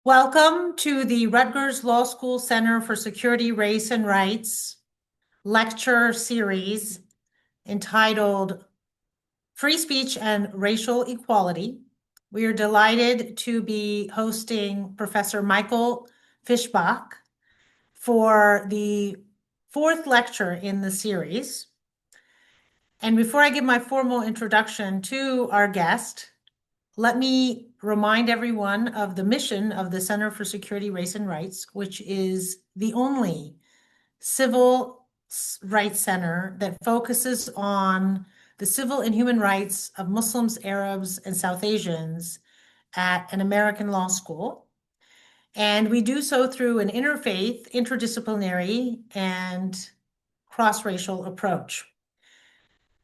Welcome to the Rutgers Law School Center for Security, Race, and Rights lecture series entitled Free Speech and Racial Equality. We are delighted to be hosting Professor Michael Fischbach for the fourth lecture in the series. And before I give my formal introduction to our guest, let me remind everyone of the mission of the Center for Security, Race, and Rights, which is the only civil rights center that focuses on the civil and human rights of Muslims, Arabs, and South Asians at an American law school. And we do so through an interfaith, interdisciplinary, and cross-racial approach.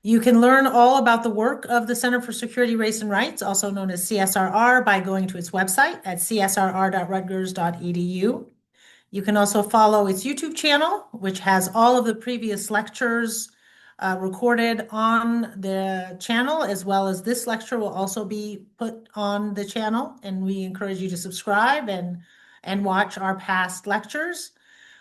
You can learn all about the work of the Center for Security, Race, and Rights, also known as CSRR, by going to its website at csrr.rutgers.edu. You can also follow its YouTube channel, which has all of the previous lectures recorded on the channel, as well as this lecture will also be put on the channel. And we encourage you to subscribe and watch our past lectures.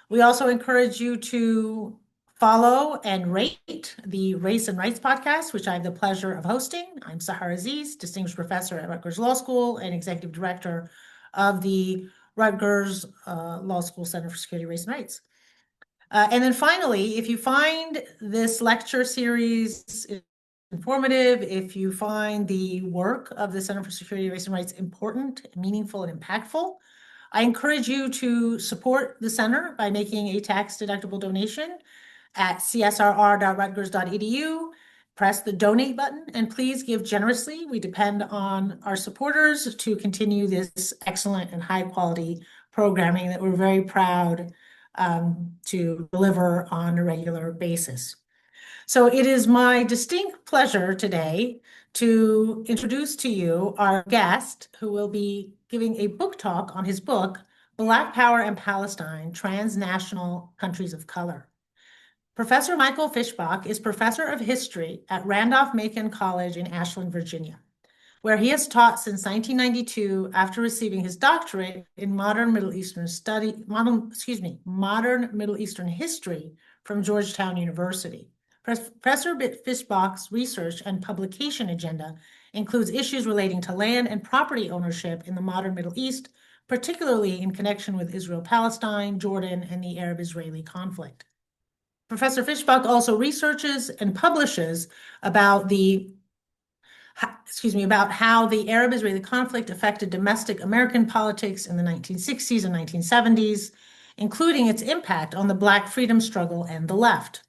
We also encourage you to follow and rate the Race and Rights podcast, which I have the pleasure of hosting. I'm Sahar Aziz, Distinguished Professor at Rutgers Law School and Executive Director of the Rutgers Law School Center for Security, Race, and Rights. And then finally, if you find this lecture series informative, if you find the work of the Center for Security, Race, and Rights important, meaningful, and impactful, I encourage you to support the center by making a tax-deductible donation at csrr.rutgers.edu. Press the donate button and please give generously. We depend on our supporters to continue this excellent and high-quality programming that we're very proud to deliver on a regular basis. So it is my distinct pleasure today to introduce to you our guest who will be giving a book talk on his book, Black Power and Palestine, Transnational Countries of Color. Professor Michael Fischbach is professor of history at Randolph-Macon College in Ashland, Virginia, where he has taught since 1992 after receiving his doctorate in modern Middle Eastern history from Georgetown University. Professor Fischbach's research and publication agenda includes issues relating to land and property ownership in the modern Middle East, particularly in connection with Israel-Palestine, Jordan, and the Arab-Israeli conflict. Professor Fischbach also researches and publishes about how the Arab-Israeli conflict affected domestic American politics in the 1960s and 1970s, including its impact on the Black freedom struggle and the left.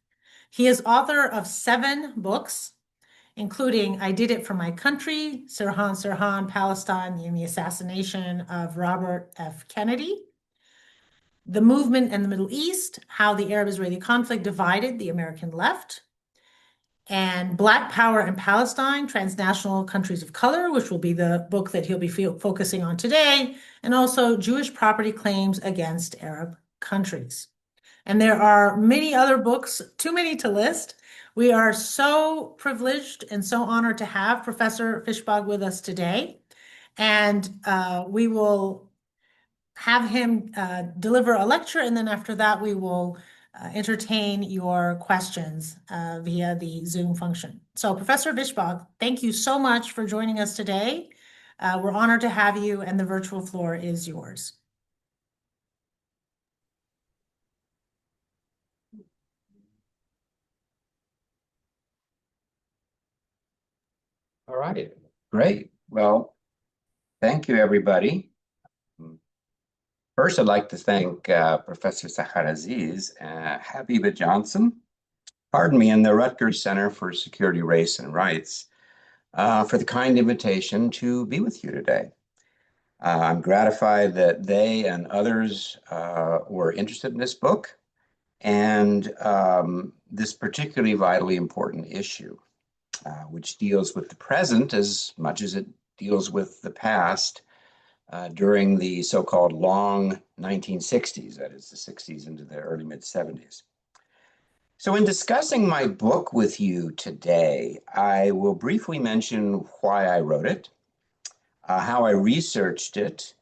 He is author of 7 books, including I Did It for My Country, Sirhan, Palestine, and the Assassination of Robert F. Kennedy, The Movement in the Middle East, How the Arab-Israeli Conflict Divided the American Left, and Black Power and Palestine, Transnational Countries of Color, which will be the book that he'll be focusing on today, and also Jewish Property Claims Against Arab Countries. And there are many other books, too many to list. We are so privileged and so honored to have Professor Fischbach with us today. And we will have him deliver a lecture, and then after that, we will entertain your questions via the Zoom function. So Professor Fischbach, thank you so much for joining us today. We're honored to have you, and the virtual floor is yours. All right, great. Well, thank you, everybody. First, I'd like to thank Professor Sahar Aziz, Habiba Johnson, and the Rutgers Center for Security, Race, and Rights for the kind invitation to be with you today. I'm gratified that they and others were interested in this book and this particularly vitally important issue, which deals with the present as much as it deals with the past during the so-called long 1960s, that is the 60s into the early mid-70s. So in discussing my book with you today, I will briefly mention why I wrote it, how I researched it,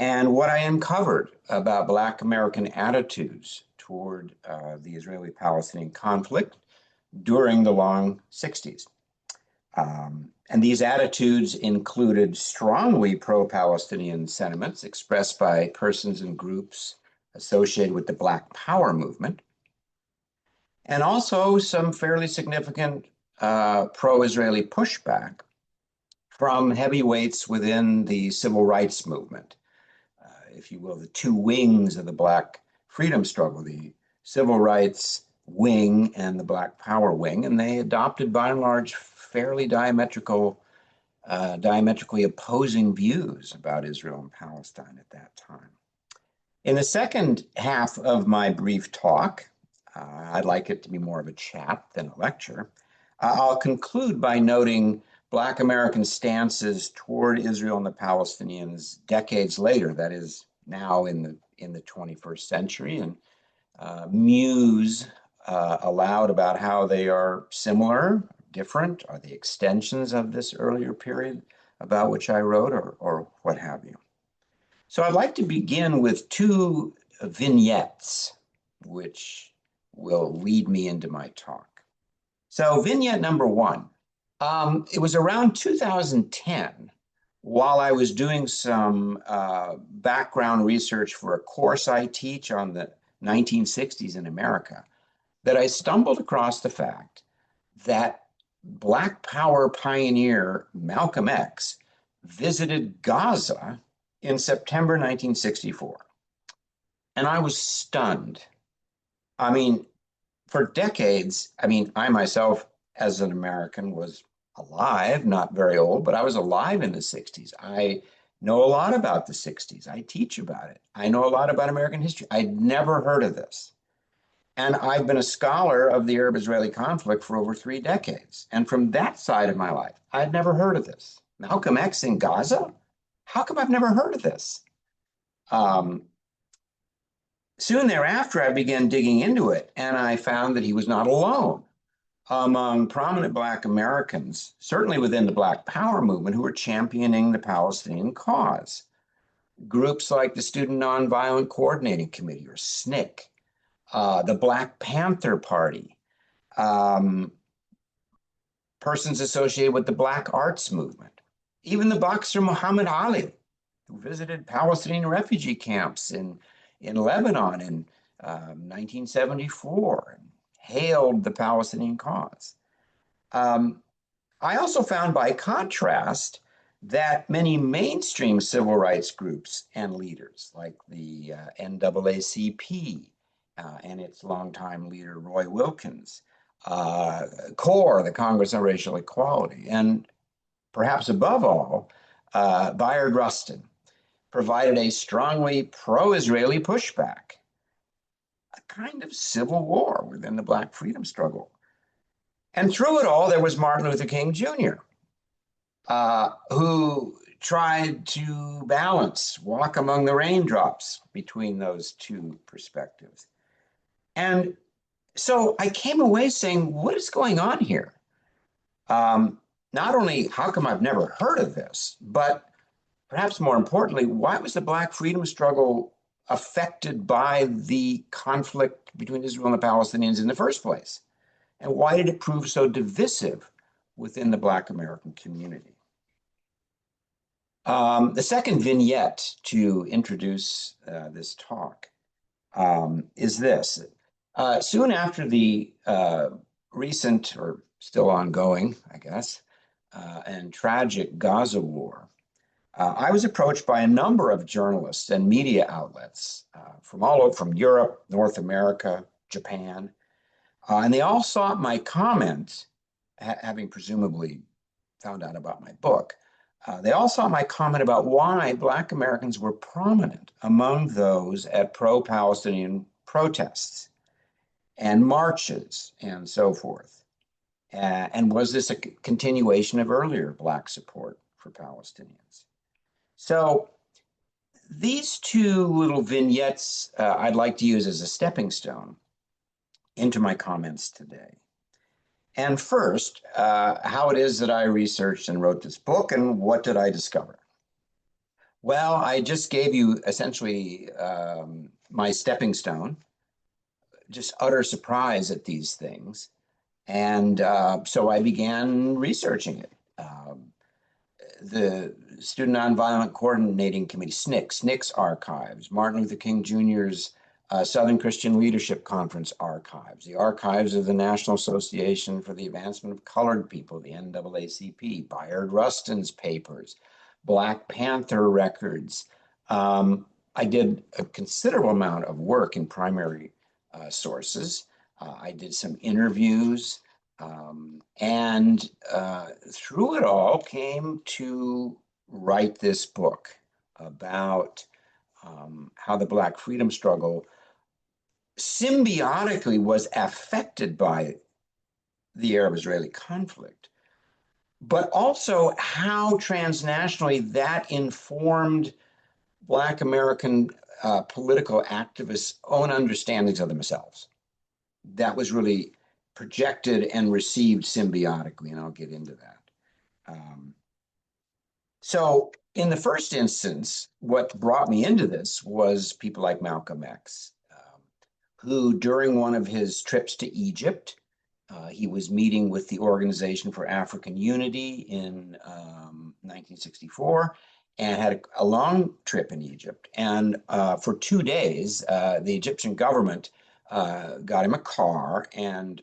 and what I uncovered about Black American attitudes toward the Israeli-Palestinian conflict during the long 60s. And these attitudes included strongly pro-Palestinian sentiments expressed by persons and groups associated with the Black Power movement, and also some fairly significant pro-Israeli pushback from heavyweights within the civil rights movement, if you will, the two wings of the Black freedom struggle, the civil rights wing and the Black Power wing, and they adopted by and large fairly diametrically opposing views about Israel and Palestine at that time. In the second half of my brief talk, I'd like it to be more of a chat than a lecture. I'll conclude by noting Black American stances toward Israel and the Palestinians decades later, that is now in the 21st century, and muse aloud about how they are similar, different, are they extensions of this earlier period about which I wrote, or what have you. So I'd like to begin with two vignettes, which will lead me into my talk. So vignette number one, it was around 2010, while I was doing some background research for a course I teach on the 1960s in America, that I stumbled across the fact that Black Power pioneer Malcolm X visited Gaza in September 1964. And I was stunned. I mean, for decades, I myself, as an American, was alive, not very old, but I was alive in the 60s. I know a lot about the 60s. I teach about it. I know a lot about American history. I'd never heard of this. And I've been a scholar of the Arab-Israeli conflict for over 3 decades. And from that side of my life, I'd never heard of this. Malcolm X in Gaza? How come I've never heard of this? Soon thereafter, I began digging into it, and I found that he was not alone among prominent Black Americans, certainly within the Black Power movement, who were championing the Palestinian cause. Groups like the Student Nonviolent Coordinating Committee, or SNCC, the Black Panther Party, persons associated with the Black Arts Movement, even the boxer Muhammad Ali, who visited Palestinian refugee camps in Lebanon in 1974 and hailed the Palestinian cause. I also found, by contrast, that many mainstream civil rights groups and leaders, like the NAACP and its longtime leader, Roy Wilkins, CORE, the Congress on Racial Equality, and perhaps above all, Bayard Rustin, provided a strongly pro-Israeli pushback, a kind of civil war within the Black freedom struggle. And through it all, there was Martin Luther King Jr., who tried to walk among the raindrops between those two perspectives. And so I came away saying, what is going on here? Not only how come I've never heard of this, but perhaps more importantly, why was the Black freedom struggle affected by the conflict between Israel and the Palestinians in the first place? And why did it prove so divisive within the Black American community? The second vignette to introduce this talk is this. Soon after the recent, or still ongoing, I guess, and tragic Gaza war, I was approached by a number of journalists and media outlets from all over, from Europe, North America, Japan, and they all sought my comment, having presumably found out about my book. They all sought my comment about why Black Americans were prominent among those at pro-Palestinian protests and marches and so forth. And was this a continuation of earlier Black support for Palestinians? So these two little vignettes I'd like to use as a stepping stone into my comments today. And first, how it is that I researched and wrote this book, and what did I discover? Well, I just gave you essentially my stepping stone, just utter surprise at these things. And so I began researching it. The Student Nonviolent Coordinating Committee, SNCC's archives, Martin Luther King Jr.'s Southern Christian Leadership Conference archives, the archives of the National Association for the Advancement of Colored People, the NAACP, Bayard Rustin's papers, Black Panther records. I did a considerable amount of work in primary sources. I did some interviews. And through it all came to write this book about how the Black freedom struggle symbiotically was affected by the Arab-Israeli conflict, but also how transnationally that informed Black American political activists' own understandings of themselves. That was really projected and received symbiotically, and I'll get into that. So in the first instance, what brought me into this was people like Malcolm X, who during one of his trips to Egypt, he was meeting with the Organization for African Unity in 1964 and had a long trip in Egypt. And for 2 days, the Egyptian government got him a car and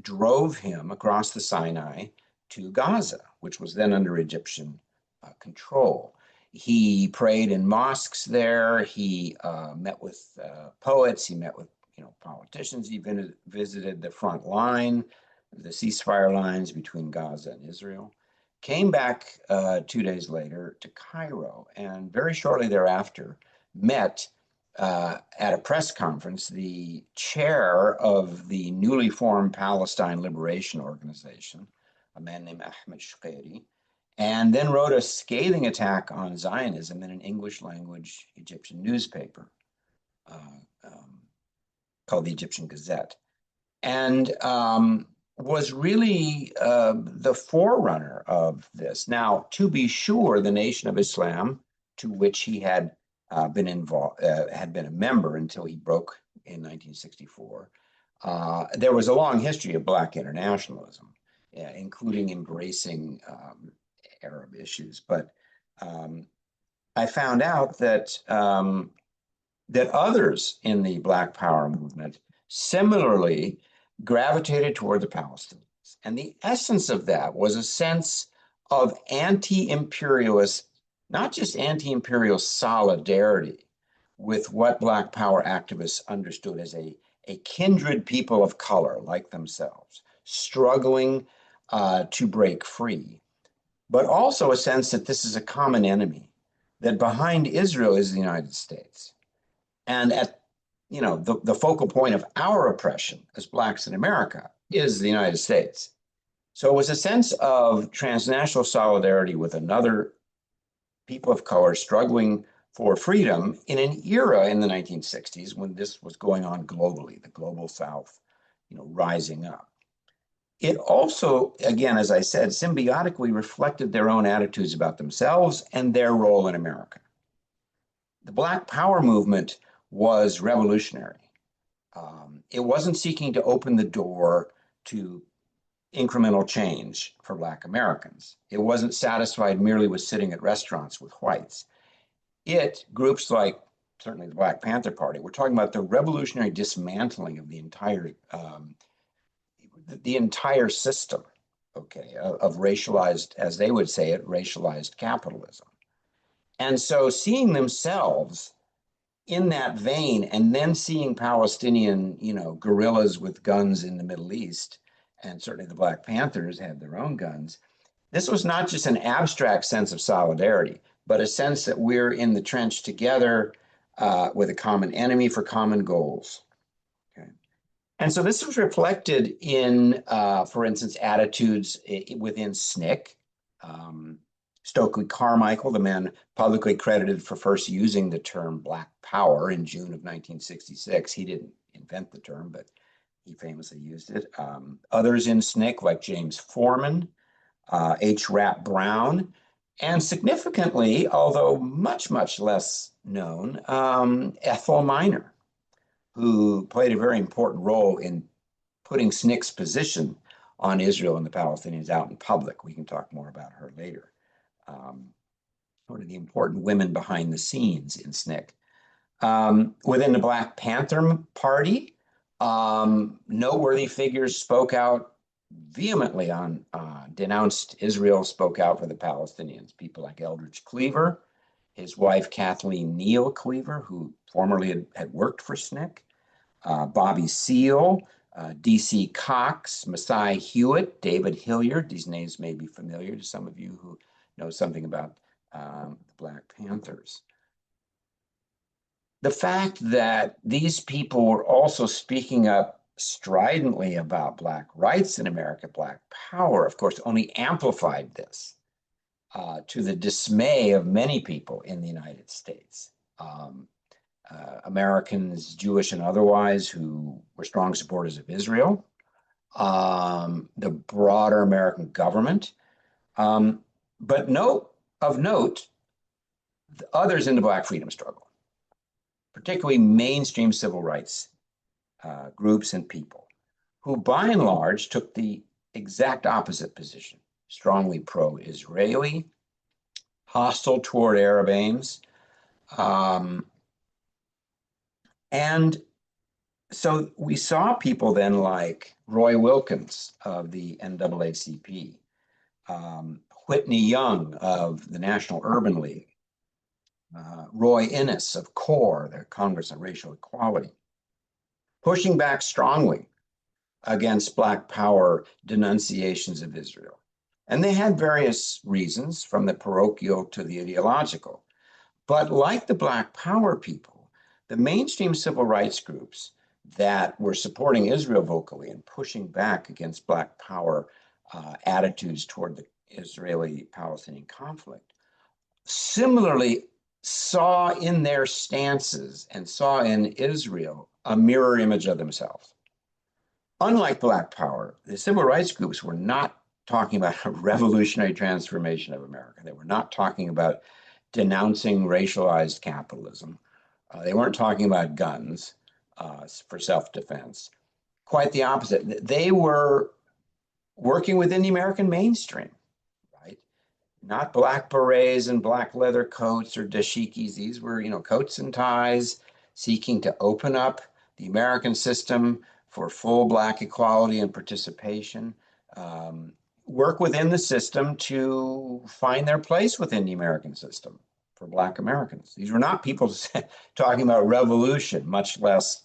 drove him across the Sinai to Gaza, which was then under Egyptian control. He prayed in mosques there. He met with poets. He met with politicians. He visited the front line, the ceasefire lines between Gaza and Israel. Came back 2 days later to Cairo, and very shortly thereafter met at a press conference the chair of the newly formed Palestine Liberation Organization, a man named Ahmed Shqiri, and then wrote a scathing attack on Zionism in an English language Egyptian newspaper called the Egyptian Gazette, and was really the forerunner of this. Now, to be sure, the Nation of Islam, to which he had been involved, had been a member until he broke in 1964. There was a long history of Black internationalism, including embracing Arab issues. But I found out that that others in the Black Power movement similarly gravitated toward the Palestinians. And the essence of that was a sense of anti-imperialist, not just anti-imperial solidarity with what Black Power activists understood as a kindred people of color like themselves, struggling to break free, but also a sense that this is a common enemy, that behind Israel is the United States. And at the focal point of our oppression as Blacks in America is the United States. So it was a sense of transnational solidarity with another people of color struggling for freedom in an era in the 1960s when this was going on globally, the global South, rising up. It also, again, as I said, symbiotically reflected their own attitudes about themselves and their role in America. The Black Power movement was revolutionary. It wasn't seeking to open the door to incremental change for Black Americans. It wasn't satisfied merely with sitting at restaurants with whites. Groups like certainly the Black Panther Party, we're talking about the revolutionary dismantling of the entire system, okay, of racialized, as they would say it, racialized capitalism. And so seeing themselves in that vein, and then seeing Palestinian, guerrillas with guns in the Middle East, and certainly the Black Panthers had their own guns. This was not just an abstract sense of solidarity, but a sense that we're in the trench together with a common enemy for common goals. Okay. And so this was reflected in, for instance, attitudes within SNCC. Stokely Carmichael, the man publicly credited for first using the term Black Power in June of 1966. He didn't invent the term, but he famously used it. Others in SNCC, like James Foreman, H. Rap Brown, And significantly, although much, much less known, Ethel Minor, who played a very important role in putting SNCC's position on Israel and the Palestinians out in public. We can talk more about her later. Um, One of the important women behind the scenes in SNCC. Within the Black Panther Party, noteworthy figures spoke out vehemently on, denounced Israel, spoke out for the Palestinians. People like Eldridge Cleaver, his wife Kathleen Neal Cleaver, who formerly had worked for SNCC, Bobby Seale, D.C. Cox, Messiah Hewitt, David Hilliard. These names may be familiar to some of you who know something about the Black Panthers. The fact that these people were also speaking up stridently about Black rights in America, Black power, of course, only amplified this to the dismay of many people in the United States. Americans, Jewish and otherwise, who were strong supporters of Israel, the broader American government, but of note, others in the Black freedom struggle, particularly mainstream civil rights groups and people, who by and large took the exact opposite position, strongly pro-Israeli, hostile toward Arab aims, and so we saw people then like Roy Wilkins of the NAACP, Whitney Young of the National Urban League, Roy Innis of CORE, the Congress on Racial Equality, pushing back strongly against Black power denunciations of Israel. And they had various reasons, from the parochial to the ideological. But like the Black power people, the mainstream civil rights groups that were supporting Israel vocally and pushing back against Black power attitudes toward the Israeli-Palestinian conflict, similarly saw in their stances and saw in Israel a mirror image of themselves. Unlike Black power, the civil rights groups were not talking about a revolutionary transformation of America. They were not talking about denouncing racialized capitalism. They weren't talking about guns for self-defense. Quite the opposite. They were working within the American mainstream, right? Not black berets and black leather coats or dashikis. These were, coats and ties, seeking to open up the American system for full Black equality and participation. Work within the system to find their place within the American system for Black Americans. These were not people talking about revolution, much less,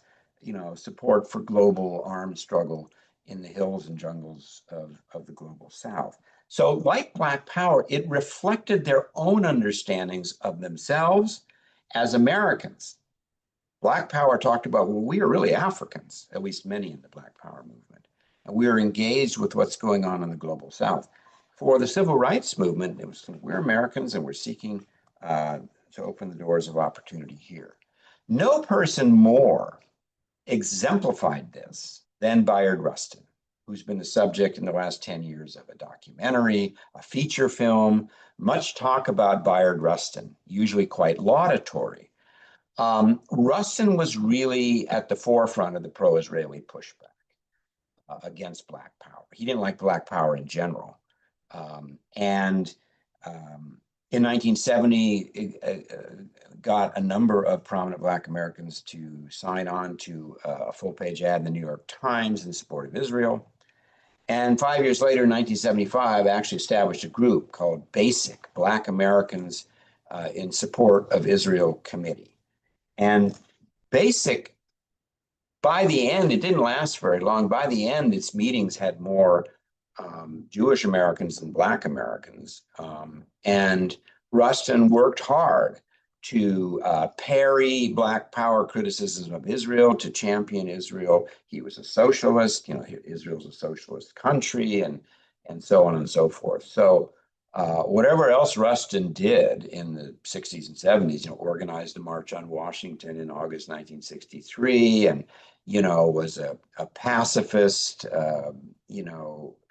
support for global armed struggle in the hills and jungles of the global South. So like Black power, it reflected their own understandings of themselves as Americans. Black power talked about, well, we are really Africans, at least many in the Black power movement, and we are engaged with what's going on in the global South. For the civil rights movement, it was, we're Americans and we're seeking to open the doors of opportunity here. No person more exemplified this than Bayard Rustin, who's been the subject in the last 10 years of a documentary, a feature film, much talk about Bayard Rustin, usually quite laudatory. Rustin was really at the forefront of the pro-Israeli pushback against Black power. He didn't like Black power in general. And in 1970, got a number of prominent Black Americans to sign on to a full-page ad in the New York Times in support of Israel. And 5 years later, in 1975, actually established a group called BASIC, Black Americans in Support of Israel Committee. And BASIC, by the end, it didn't last very long. By the end, its meetings had more Jewish Americans than Black Americans. And Rustin worked hard to parry Black power criticism of Israel, to champion Israel. He was a socialist, Israel's a socialist country, and so on and so forth. So whatever else Rustin did in the 60s and 70s, organized a march on Washington in August 1963, and, was a pacifist,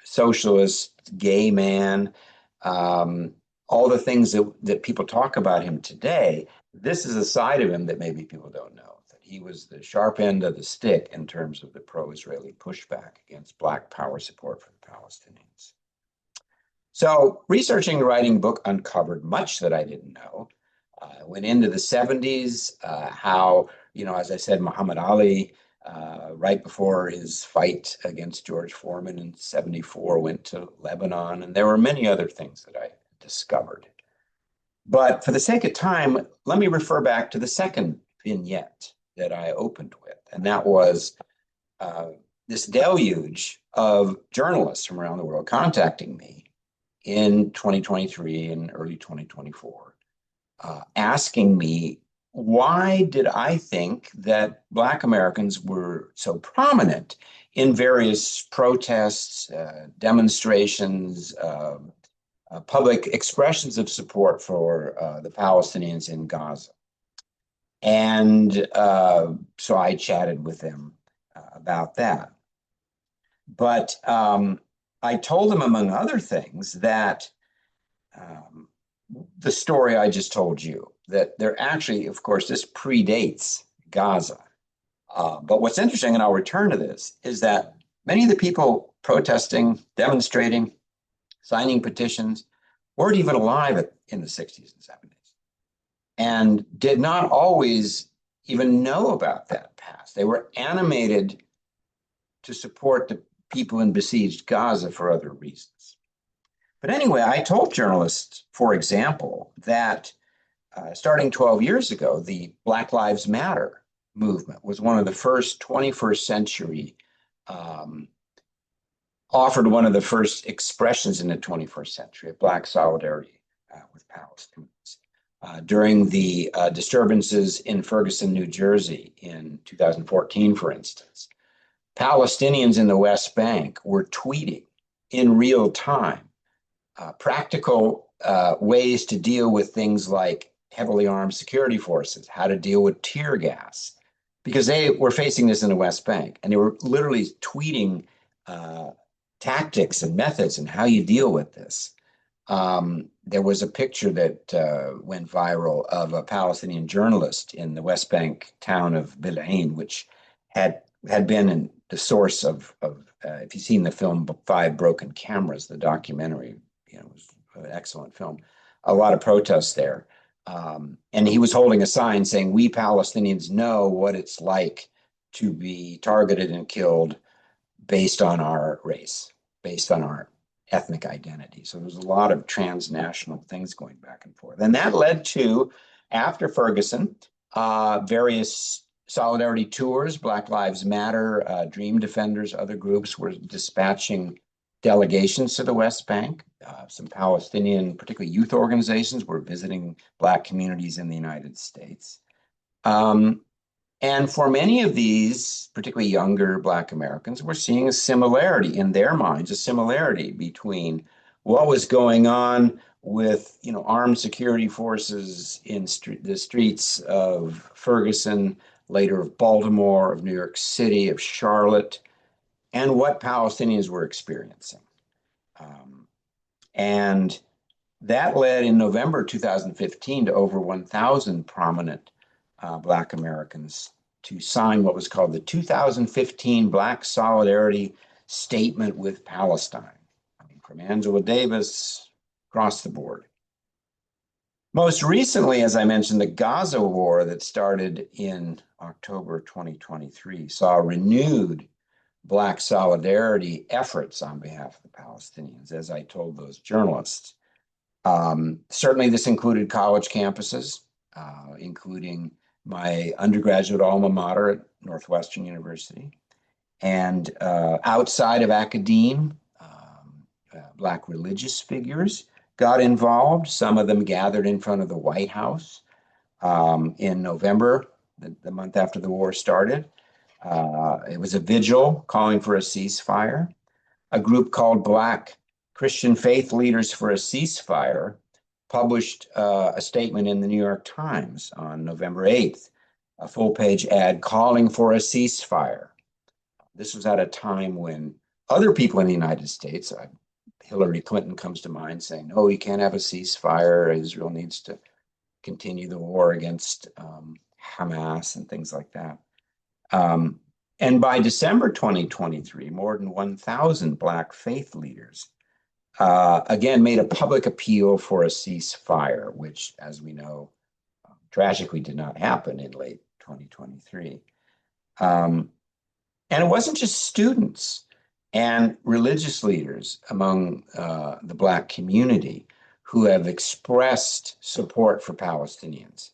socialist, gay man. all the things that people talk about him today, this is a side of him that maybe people don't know, that he was the sharp end of the stick in terms of the pro-Israeli pushback against Black power support for the Palestinians. So researching and writing the book uncovered much that I didn't know. Went into the 70s, how, as I said, Muhammad Ali, right before his fight against George Foreman in 74, went to Lebanon, and there were many other things that I discovered. But for the sake of time, let me refer back to the second vignette that I opened with, and that was this deluge of journalists from around the world contacting me in 2023 and early 2024, asking me, why did I think that Black Americans were so prominent in various protests, demonstrations, public expressions of support for the Palestinians in Gaza? And so I chatted with them about that. But I told them, among other things, that the story I just told you, that there actually, of course, this predates Gaza. But what's interesting, and I'll return to this, is that many of the people protesting, demonstrating, signing petitions weren't even alive in the 60s and 70s and did not always even know about that past. They were animated to support the people in besieged Gaza for other reasons. But anyway, I told journalists, for example, that starting 12 years ago, the Black Lives Matter movement was one of the first 21st century, offered one of the first expressions in the 21st century of Black solidarity with Palestinians. During the disturbances in Ferguson, New Jersey in 2014, for instance, Palestinians in the West Bank were tweeting in real time practical ways to deal with things like heavily armed security forces, how to deal with tear gas, because they were facing this in the West Bank, and they were literally tweeting tactics and methods and how you deal with this. There was a picture that went viral of a Palestinian journalist in the West Bank town of Bil'ain, which had been the source of if you've seen the film Five Broken Cameras, the documentary, it was an excellent film. A lot of protests there. And he was holding a sign saying, "We Palestinians know what it's like to be targeted and killed based on our race, based on our ethnic identity." So there was a lot of transnational things going back and forth. And that led to, after Ferguson, various solidarity tours. Black Lives Matter, Dream Defenders, other groups were dispatching delegations to the West Bank. Some Palestinian, particularly youth organizations, were visiting Black communities in the United States. And for many of these, particularly younger Black Americans, we're seeing a similarity in their minds, a similarity between what was going on with, armed security forces in the streets of Ferguson, later of Baltimore, of New York City, of Charlotte, and what Palestinians were experiencing. And that led in November 2015 to over 1,000 prominent Black Americans to sign what was called the 2015 Black Solidarity Statement with Palestine. From Angela Davis across the board. Most recently, as I mentioned, the Gaza war that started in October 2023 saw renewed Black solidarity efforts on behalf of the Palestinians, as I told those journalists. Certainly, this included college campuses, including my undergraduate alma mater at Northwestern University, and outside of academe, Black religious figures got involved. Some of them gathered in front of the White House in November, the month after the war started. It was a vigil calling for a ceasefire. A group called Black Christian Faith Leaders for a Ceasefire published a statement in the New York Times on November 8th, a full-page ad calling for a ceasefire. This was at a time when other people in the United States, Hillary Clinton comes to mind saying, no, you can't have a ceasefire. Israel needs to continue the war against Hamas and things like that. And by December 2023, more than 1,000 Black faith leaders again made a public appeal for a ceasefire, which, as we know, tragically did not happen in late 2023. And it wasn't just students and religious leaders among the Black community who have expressed support for Palestinians.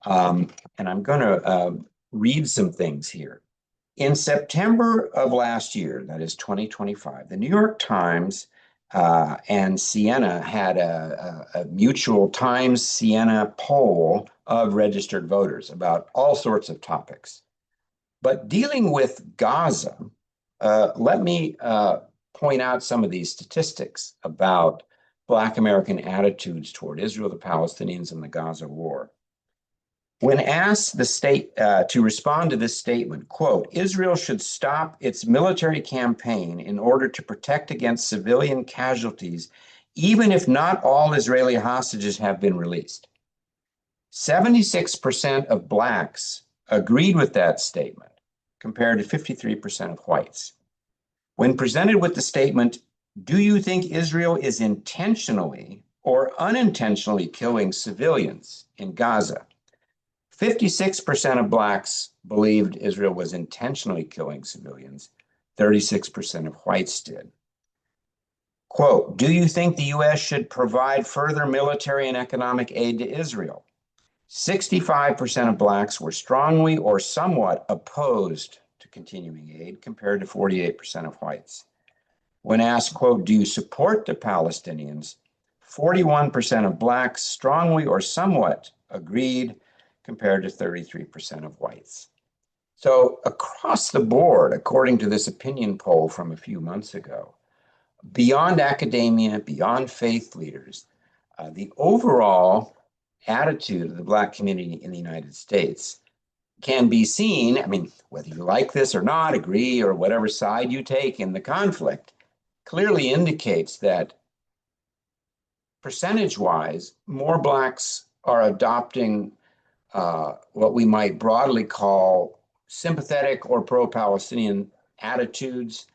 And I'm going to read some things here. In September of last year, that is 2025, the New York Times and Siena had a mutual Times-Siena poll of registered voters about all sorts of topics. But dealing with Gaza, let me point out some of these statistics about Black American attitudes toward Israel, the Palestinians, and the Gaza war. When asked the state to respond to this statement, quote, Israel should stop its military campaign in order to protect against civilian casualties, even if not all Israeli hostages have been released. 76% of Blacks agreed with that statement, compared to 53% of whites. When presented with the statement, do you think Israel is intentionally or unintentionally killing civilians in Gaza? 56% of Blacks believed Israel was intentionally killing civilians. 36% of whites did. Quote, do you think the U.S. should provide further military and economic aid to Israel? 65% of Blacks were strongly or somewhat opposed to continuing aid, compared to 48% of whites. When asked, quote, do you support the Palestinians? 41% of Blacks strongly or somewhat agreed, compared to 33% of whites. So across the board, according to this opinion poll from a few months ago, beyond academia, beyond faith leaders, the overall attitude of the Black community in the United States can be seen, I mean, whether you like this or not, agree, or whatever side you take in the conflict, clearly indicates that percentage-wise, more Blacks are adopting what we might broadly call sympathetic or pro-Palestinian attitudes,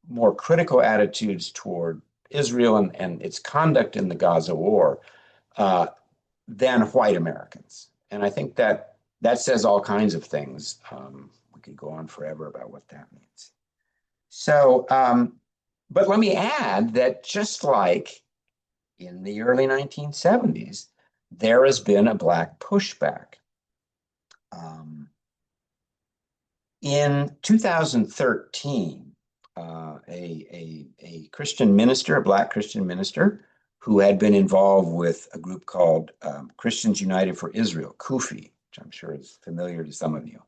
more critical attitudes toward Israel and its conduct in the Gaza war than white Americans. And I think that says all kinds of things. We could go on forever about what that means. So, but let me add that just like in the early 1970s, there has been a Black pushback. In 2013, a Christian minister, a Black Christian minister, who had been involved with a group called Christians United for Israel, CUFI, which I'm sure is familiar to some of you,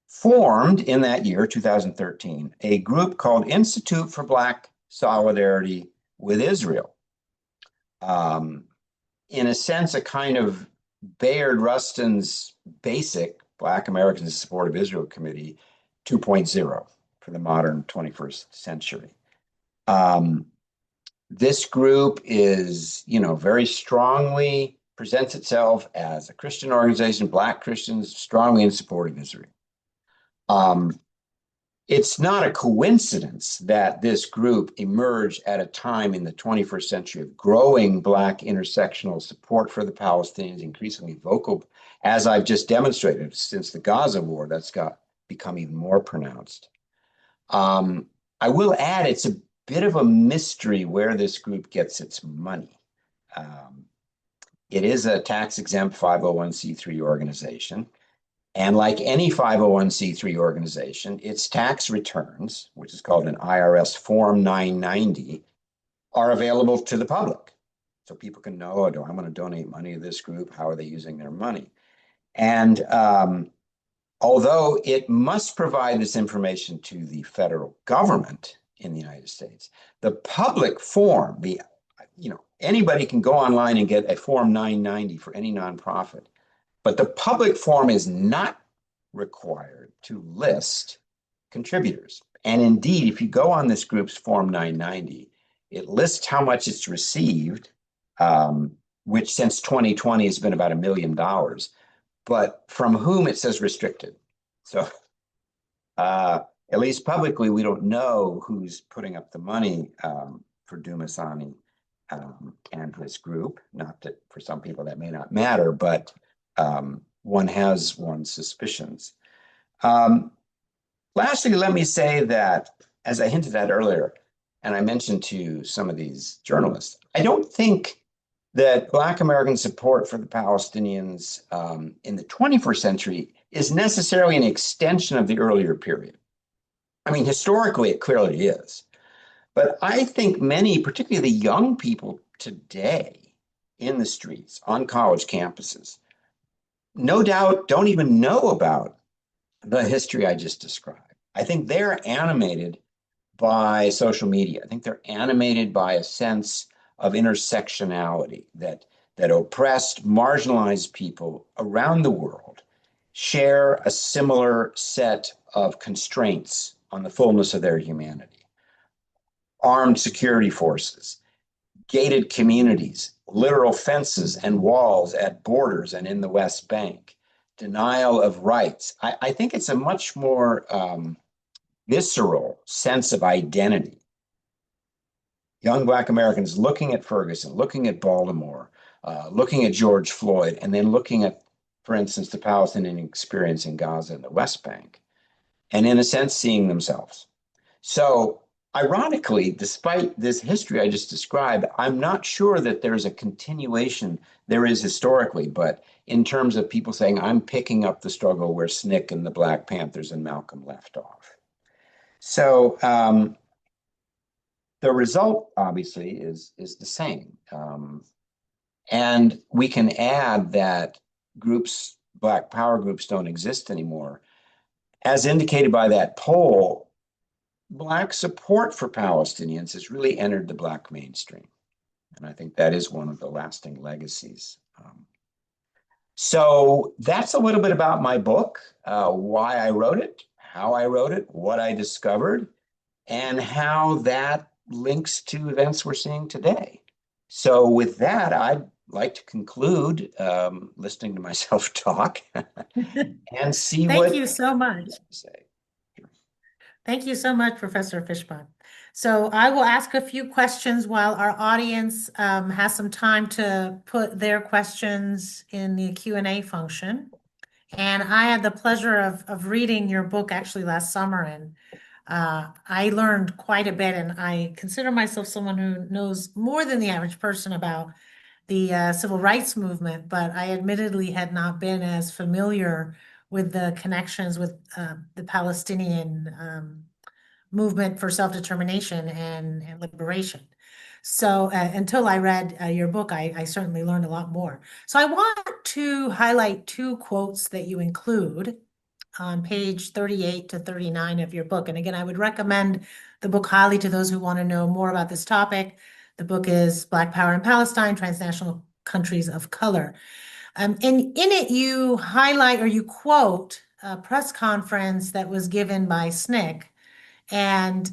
formed in that year, 2013, a group called Institute for Black Solidarity with Israel. In a sense, a kind of Bayard Rustin's basic Black Americans in Support of Israel Committee 2.0 for the modern 21st century. This group is, very strongly presents itself as a Christian organization, Black Christians strongly in support of Israel. It's not a coincidence that this group emerged at a time in the 21st century of growing Black intersectional support for the Palestinians, increasingly vocal, as I've just demonstrated since the Gaza war, that's become even more pronounced. I will add, it's a bit of a mystery where this group gets its money. It is a tax-exempt 501c3 organization. And like any 501c3 organization, its tax returns, which is called an IRS Form 990, are available to the public. So people can know, do I want to donate money to this group? How are they using their money? And although it must provide this information to the federal government in the United States, the public form, anybody can go online and get a Form 990 for any nonprofit. But the public form is not required to list contributors. And indeed, if you go on this group's Form 990, It lists how much it's received, um, which since 2020 has been about $1 million, but from whom it says restricted. So uh, at least publicly, we don't know who's putting up the money for Dumasani and his group. Not that for some people that may not matter, but one has one's suspicions. Um, Lastly, let me say that, as I hinted at earlier, and I mentioned to some of these journalists, I don't think that Black American support for the Palestinians in the 21st century is necessarily an extension of the earlier period. I mean, historically, it clearly is. But I think many, particularly the young people today in the streets, on college campuses, no doubt don't even know about the history I just described. I think they're animated by social media. I think they're animated by a sense of intersectionality that oppressed, marginalized people around the world share a similar set of constraints on the fullness of their humanity. Armed security forces, gated communities, literal fences and walls at borders and in the West Bank, denial of rights. I think it's a much more visceral sense of identity. Young Black Americans looking at Ferguson, looking at Baltimore, looking at George Floyd, and then looking at, for instance, the Palestinian experience in Gaza and the West Bank, and in a sense, seeing themselves. So, ironically, despite this history I just described, I'm not sure that there's a continuation. There is historically, but in terms of people saying, I'm picking up the struggle where SNCC and the Black Panthers and Malcolm left off. So the result, obviously, is the same. And we can add that groups, Black power groups, don't exist anymore. As indicated by that poll, Black support for Palestinians has really entered the Black mainstream. And I think that is one of the lasting legacies. So that's a little bit about my book, why I wrote it, how I wrote it, what I discovered, and how that links to events we're seeing today. So with that, I'd like to conclude listening to myself talk and see Thank what you so much. you have to say. Thank you so much, Professor Fischbach. So I will ask a few questions while our audience has some time to put their questions in the Q&A function. And I had the pleasure of reading your book actually last summer, and I learned quite a bit, and I consider myself someone who knows more than the average person about the civil rights movement, but I admittedly had not been as familiar with the connections with the Palestinian movement for self-determination and liberation. So until I read your book, I certainly learned a lot more. So I want to highlight two quotes that you include on page 38 to 39 of your book. And again, I would recommend the book highly to those who want to know more about this topic. The book is Black Power in Palestine, Transnational Countries of Color. And in it, you highlight or you quote a press conference that was given by SNCC and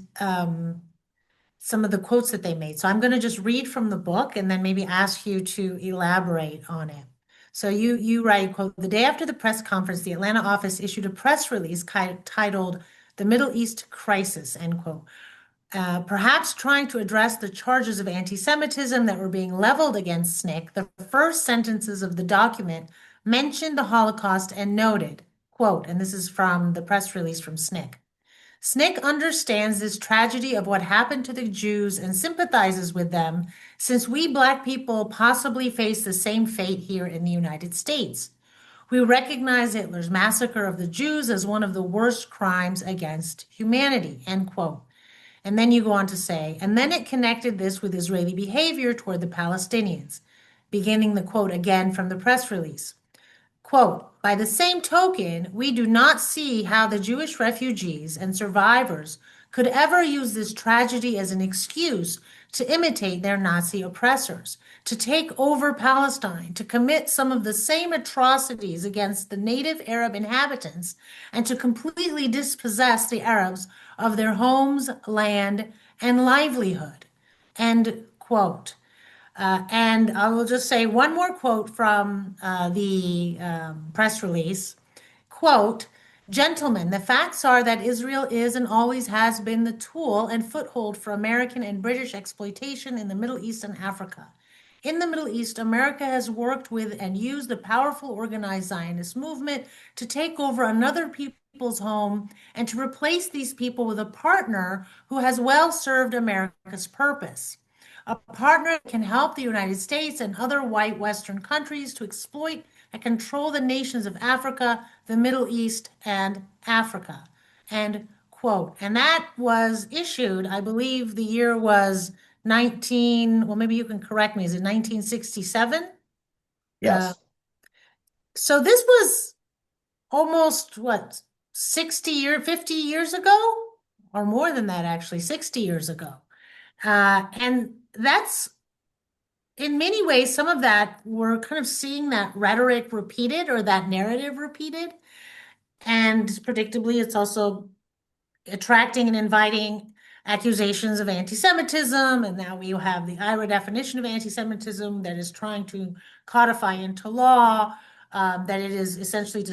some of the quotes that they made. So I'm going to just read from the book and then maybe ask you to elaborate on it. So you write, quote, the day after the press conference, the Atlanta office issued a press release titled The Middle East Crisis, end quote. Perhaps trying to address the charges of anti-Semitism that were being leveled against SNCC, the first sentences of the document mentioned the Holocaust and noted, quote, and this is from the press release from SNCC, SNCC understands this tragedy of what happened to the Jews and sympathizes with them, since we Black people possibly face the same fate here in the United States. We recognize Hitler's massacre of the Jews as one of the worst crimes against humanity, end quote. And then you go on to say, and then it connected this with Israeli behavior toward the Palestinians, beginning the quote again from the press release. Quote, by the same token, we do not see how the Jewish refugees and survivors could ever use this tragedy as an excuse to imitate their Nazi oppressors, to take over Palestine, to commit some of the same atrocities against the native Arab inhabitants, and to completely dispossess the Arabs of their homes, land, and livelihood. End quote. And I will just say one more quote from the press release. Quote, Gentlemen, the facts are that Israel is and always has been the tool and foothold for American and British exploitation in the Middle East and Africa. In the Middle East, America has worked with and used the powerful organized Zionist movement to take over another people's home and to replace these people with a partner who has well served America's purpose. A partner that can help the United States and other white Western countries to exploit and control the nations of Africa, the Middle East, and Africa. End quote. And that was issued, I believe the year was 19, well, maybe you can correct me, is it 1967? Uh, Yes. so this was almost what, 50 years ago? Or more than that, actually, 60 years ago. And that's in many ways, some of that we're kind of seeing that rhetoric repeated or that narrative repeated. And predictably, it's also attracting and inviting accusations of anti-Semitism. And now we have the IRA definition of anti-Semitism that is trying to codify into law that it is essentially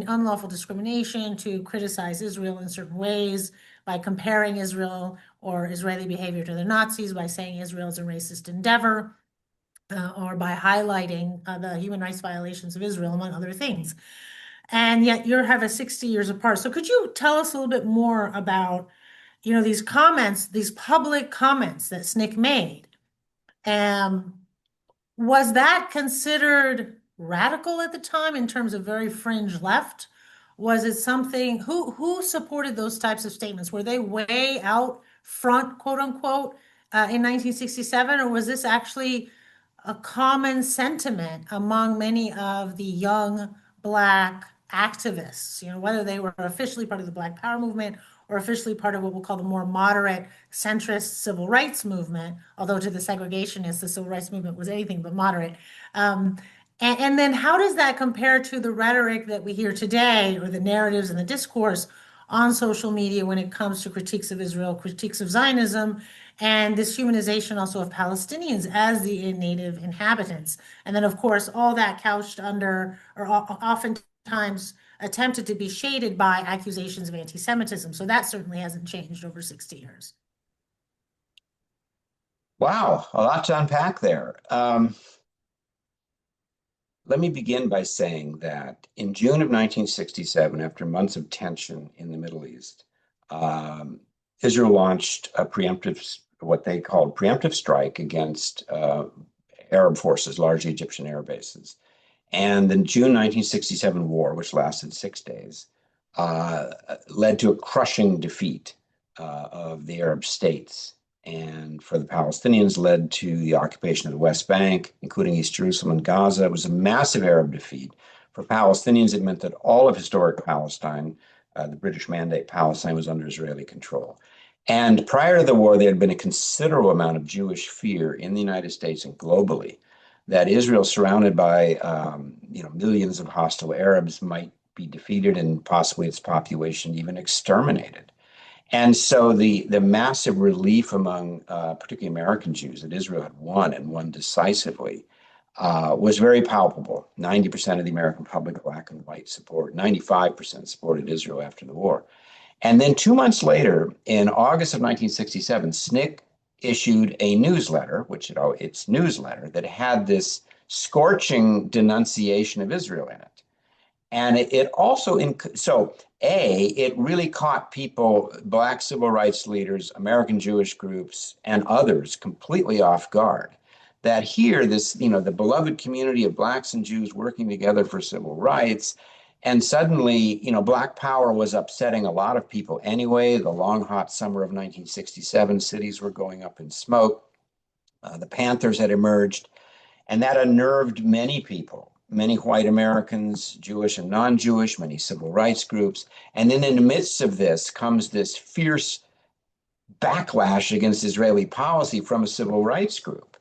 unlawful discrimination to criticize Israel in certain ways by comparing Israel or Israeli behavior to the Nazis, by saying Israel is a racist endeavor or by highlighting the human rights violations of Israel, among other things. And yet you have a 60 years apart. So could you tell us a little bit more about, these comments, these public comments that SNCC made? Was that considered radical at the time in terms of very fringe left? Was it something, who supported those types of statements? Were they way out front, quote unquote, in 1967, or was this actually a common sentiment among many of the young Black activists, whether they were officially part of the Black Power movement or officially part of what we'll call the more moderate centrist civil rights movement, although to the segregationists, the civil rights movement was anything but moderate. And then how does that compare to the rhetoric that we hear today or the narratives and the discourse on social media when it comes to critiques of Israel, critiques of Zionism, and this humanization also of Palestinians as the native inhabitants? And then, of course, all that couched under, or oftentimes attempted to be shaded by accusations of anti-Semitism. So that certainly hasn't changed over 60 years. Wow, a lot to unpack there. Let me begin by saying that in June of 1967, after months of tension in the Middle East, Israel launched a what they called preemptive strike against Arab forces, largely Egyptian air bases. And the June 1967 war, which lasted 6 days, led to a crushing defeat of the Arab states. And for the Palestinians, led to the occupation of the West Bank, including East Jerusalem and Gaza. It was a massive Arab defeat. For Palestinians, it meant that all of historic Palestine, the British Mandate Palestine, was under Israeli control. And prior to the war, there had been a considerable amount of Jewish fear in the United States and globally that Israel, surrounded by millions of hostile Arabs, might be defeated and possibly its population even exterminated. And so the massive relief among particularly American Jews that Israel had won and won decisively was very palpable. 90% of the American public, Black and white, 95% supported Israel after the war. And then 2 months later, in August of 1967, SNCC issued a newsletter, its newsletter, that had this scorching denunciation of Israel in it. And it also, it really caught people, Black civil rights leaders, American Jewish groups, and others completely off guard. That here, the beloved community of Blacks and Jews working together for civil rights, and suddenly, Black power was upsetting a lot of people anyway. The long, hot summer of 1967, cities were going up in smoke. The Panthers had emerged, and that unnerved many people. Many white Americans, Jewish and non-Jewish, many civil rights groups. And then in the midst of this comes this fierce backlash against Israeli policy from a civil rights group.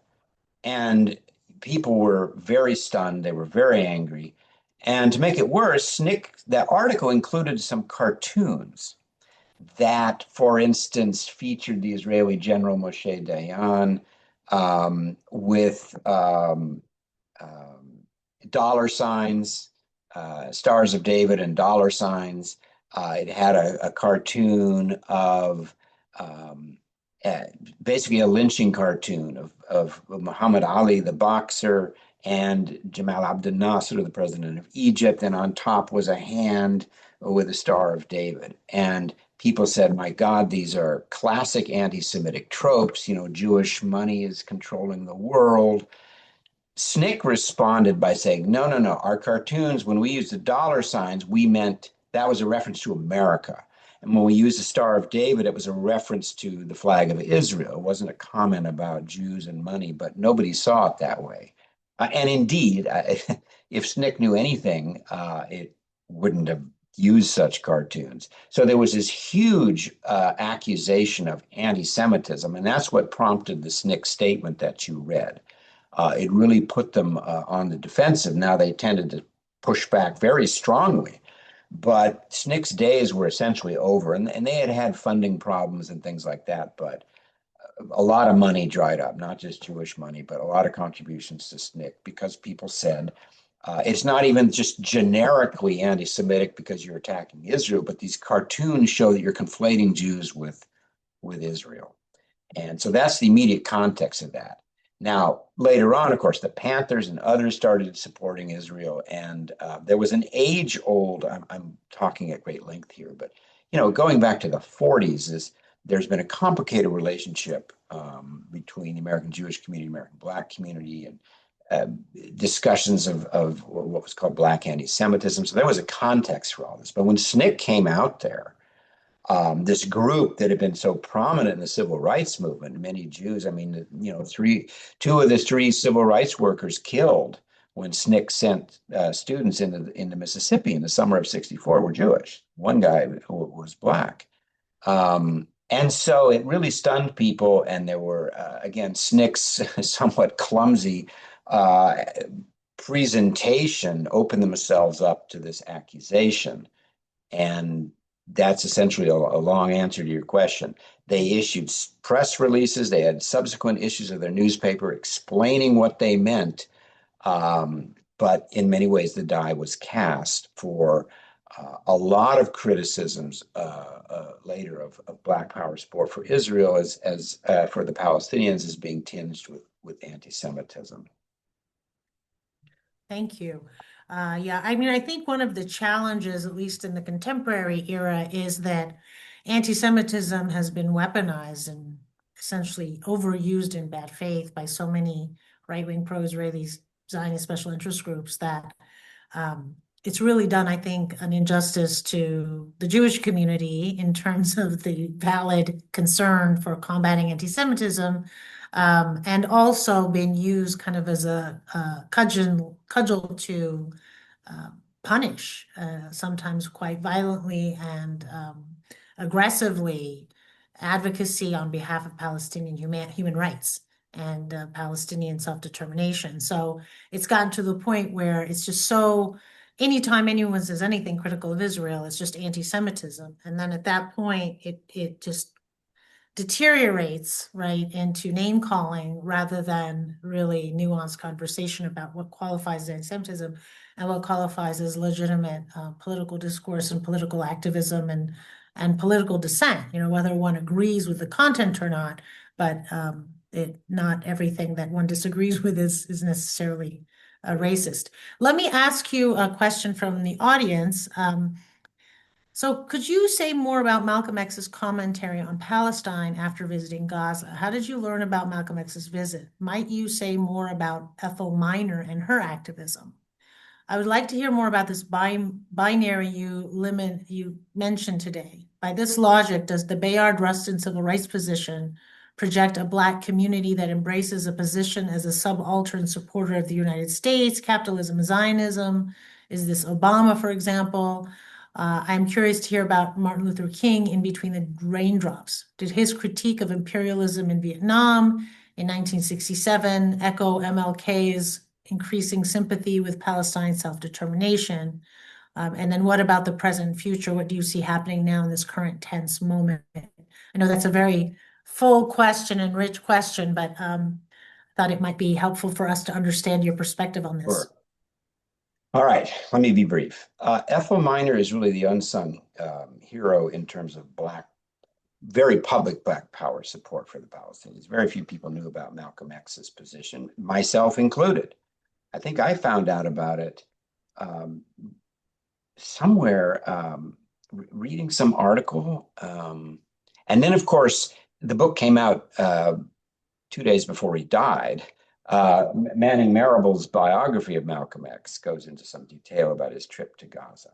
And people were very stunned. They were very angry. And to make it worse, that article included some cartoons that, for instance, featured the Israeli General Moshe Dayan with dollar signs, Stars of David and dollar signs. It had a cartoon of um, uh, basically a lynching cartoon of Muhammad Ali, the boxer, and Jamal Abdel Nasser, the president of Egypt. And on top was a hand with a Star of David. And people said, my God, these are classic anti Semitic tropes. You know, Jewish money is controlling the world. SNCC responded by saying, no, no, no. Our cartoons, when we used the dollar signs, we meant that was a reference to America. And when we used the Star of David, it was a reference to the flag of Israel. It wasn't a comment about Jews and money, but nobody saw it that way. And indeed, if SNCC knew anything, it wouldn't have used such cartoons. So there was this huge accusation of anti Semitism, and that's what prompted the SNCC statement that you read. It really put them on the defensive. Now they tended to push back very strongly, but SNCC's days were essentially over, and they had had funding problems and things like that. But a lot of money dried up, not just Jewish money, but a lot of contributions to SNCC because people said it's not even just generically anti-Semitic because you're attacking Israel, but these cartoons show that you're conflating Jews with Israel. And so that's the immediate context of that. Now, later on, of course, the Panthers and others started supporting Israel, and there was an age-old. I'm talking at great length here, but going back to the 40s, there's been a complicated relationship between the American Jewish community, American Black community, and discussions of what was called Black anti-Semitism. So there was a context for all this. But when SNCC came out there, this group that had been so prominent in the civil rights movement, many Jews, I mean, two of the three civil rights workers killed when SNCC sent students into Mississippi in the summer of '64 were Jewish. One guy was Black. And so it really stunned people. And there were, again, SNCC's somewhat clumsy presentation opened themselves up to this accusation. And that's essentially a long answer to your question. They issued press releases. They had subsequent issues of their newspaper explaining what they meant. But in many ways, the die was cast for a lot of criticisms later of Black power support for Israel as for the Palestinians as being tinged with anti-Semitism. Thank you. Yeah, I mean, I think one of the challenges, at least in the contemporary era, is that anti-Semitism has been weaponized and essentially overused in bad faith by so many right-wing pro-Israeli Zionist special interest groups that it's really done, I think, an injustice to the Jewish community in terms of the valid concern for combating anti-Semitism, and also been used kind of as a cudgel to punish, sometimes quite violently and aggressively, advocacy on behalf of Palestinian human rights and Palestinian self-determination. So it's gotten to the point where it's just so, anytime anyone says anything critical of Israel, it's just anti-Semitism. And then at that point, it just deteriorates, right, into name calling rather than really nuanced conversation about what qualifies as anti-Semitism and what qualifies as legitimate political discourse and political activism and political dissent, whether one agrees with the content or not, but not everything that one disagrees with is necessarily racist. Let me ask you a question from the audience. So could you say more about Malcolm X's commentary on Palestine after visiting Gaza? How did you learn about Malcolm X's visit? Might you say more about Ethel Minor and her activism? I would like to hear more about this binary you mentioned today. By this logic, does the Bayard Rustin civil rights position project a Black community that embraces a position as a subaltern supporter of the United States, capitalism, Zionism? Is this Obama, for example? I'm curious to hear about Martin Luther King in Between the Raindrops. Did his critique of imperialism in Vietnam in 1967 echo MLK's increasing sympathy with Palestine self-determination? And then what about the present and future? What do you see happening now in this current tense moment? I know that's a very full question and rich question, but thought it might be helpful for us to understand your perspective on this. Sure. All right, let me be brief. Ethel Minor is really the unsung hero in terms of very public Black power support for the Palestinians. Very few people knew about Malcolm X's position, myself included. I think I found out about it somewhere reading some article. And then, of course, the book came out 2 days before he died. Manning Marable's biography of Malcolm X goes into some detail about his trip to Gaza.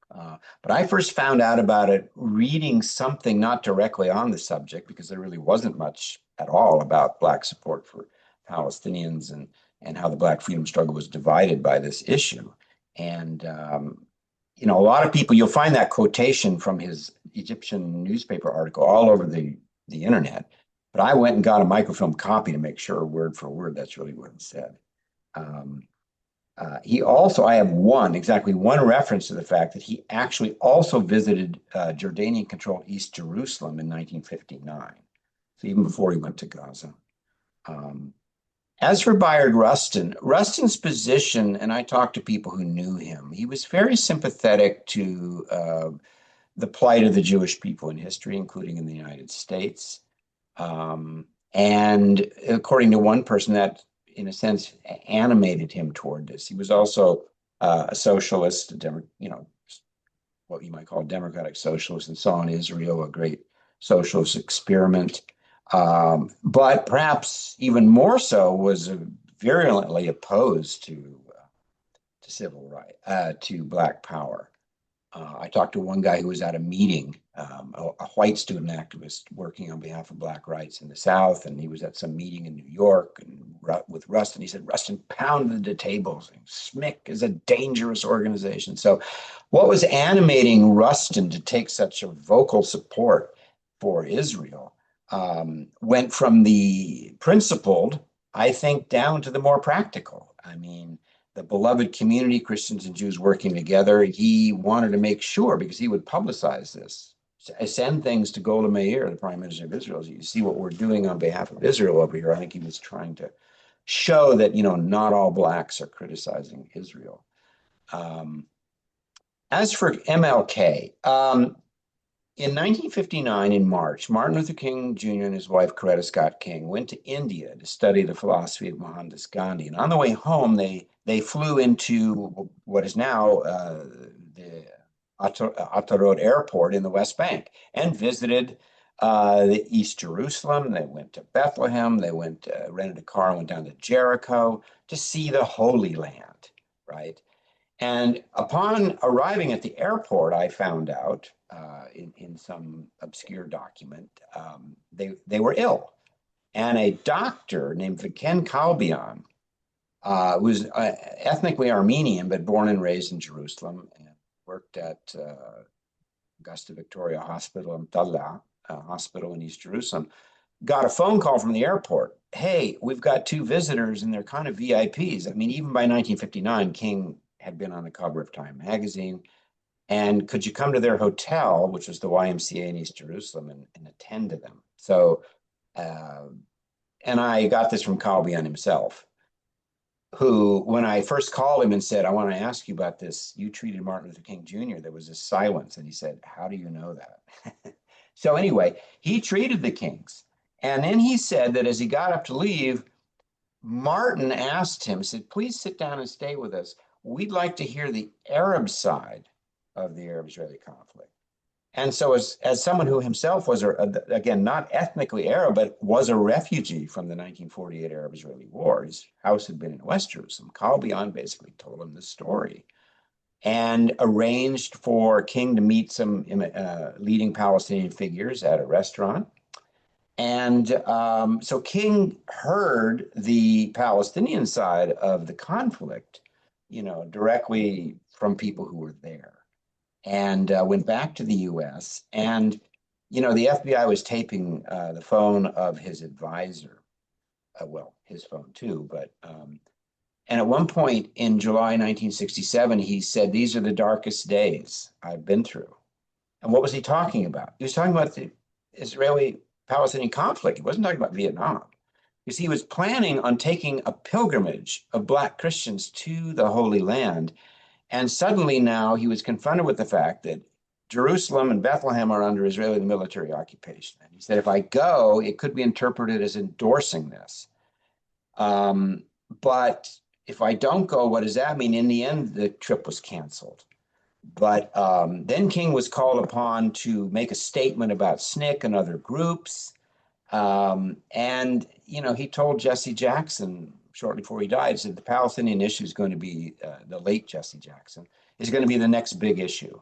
But I first found out about it reading something not directly on the subject, because there really wasn't much at all about Black support for Palestinians and how the Black freedom struggle was divided by this issue. And, a lot of people, you'll find that quotation from his Egyptian newspaper article all over the internet. But I went and got a microfilm copy to make sure word for word that's really what it said. I have exactly one reference to the fact that he actually also visited Jordanian-controlled East Jerusalem in 1959, so even before he went to Gaza. As for Bayard Rustin's position, and I talked to people who knew him, he was very sympathetic to the plight of the Jewish people in history, including in the United States. And according to one person, that in a sense animated him toward this. He was also a socialist, what you might call a democratic socialist, and saw in Israel a great socialist experiment. But perhaps even more so was virulently opposed to civil rights, to Black power. I talked to one guy who was at a meeting, a white student activist working on behalf of Black rights in the South, and he was at some meeting in New York with Rustin. He said Rustin pounded the tables. SMIC is a dangerous organization. So what was animating Rustin to take such a vocal support for Israel went from the principled, I think, down to the more practical. I mean, the beloved community, Christians and Jews working together, he wanted to make sure, because he would publicize this, send things to Golda Meir, the Prime Minister of Israel. You see what we're doing on behalf of Israel over here. I think he was trying to show that, not all Blacks are criticizing Israel. As for MLK, in 1959, in March, Martin Luther King Jr. and his wife, Coretta Scott King, went to India to study the philosophy of Mohandas Gandhi. And on the way home, they flew into what is now the Atta Road Airport in the West Bank and visited the East Jerusalem. They went to Bethlehem. They rented a car and went down to Jericho to see the Holy Land, right? And upon arriving at the airport, I found out in some obscure document, they were ill. And a doctor named Viken Kalbian, who was ethnically Armenian, but born and raised in Jerusalem, and worked at Augusta Victoria Hospital in Tallah, hospital in East Jerusalem, got a phone call from the airport. Hey, we've got two visitors and they're kind of VIPs. I mean, even by 1959, King had been on the cover of Time magazine. And could you come to their hotel, which was the YMCA in East Jerusalem, and attend to them? So, and I got this from Kalbian himself, who, when I first called him and said, I want to ask you about this, you treated Martin Luther King Jr., there was this silence. And he said, how do you know that? So anyway, he treated the Kings. And then he said that as he got up to leave, Martin asked him, said, please sit down and stay with us. We'd like to hear the Arab side of the Arab-Israeli conflict. And so as someone who himself was, again, not ethnically Arab, but was a refugee from the 1948 Arab-Israeli War, his house had been in West Jerusalem, Kalbian basically told him the story and arranged for King to meet some leading Palestinian figures at a restaurant. And so King heard the Palestinian side of the conflict, directly from people who were there, and went back to the U.S. And, the FBI was taping the phone of his advisor, well, his phone too, but And at one point in July 1967, he said, "These are the darkest days I've been through." And what was he talking about? He was talking about the Israeli-Palestinian conflict. He wasn't talking about Vietnam. Because he was planning on taking a pilgrimage of Black Christians to the Holy Land. And suddenly now he was confronted with the fact that Jerusalem and Bethlehem are under Israeli military occupation. And he said, if I go, it could be interpreted as endorsing this. Um, but if I don't go, what does that mean? In the end, the trip was canceled. But then King was called upon to make a statement about SNCC and other groups. And, you know, he told Jesse Jackson shortly before he died, said the Palestinian issue is going to be, the late Jesse Jackson, is going to be the next big issue.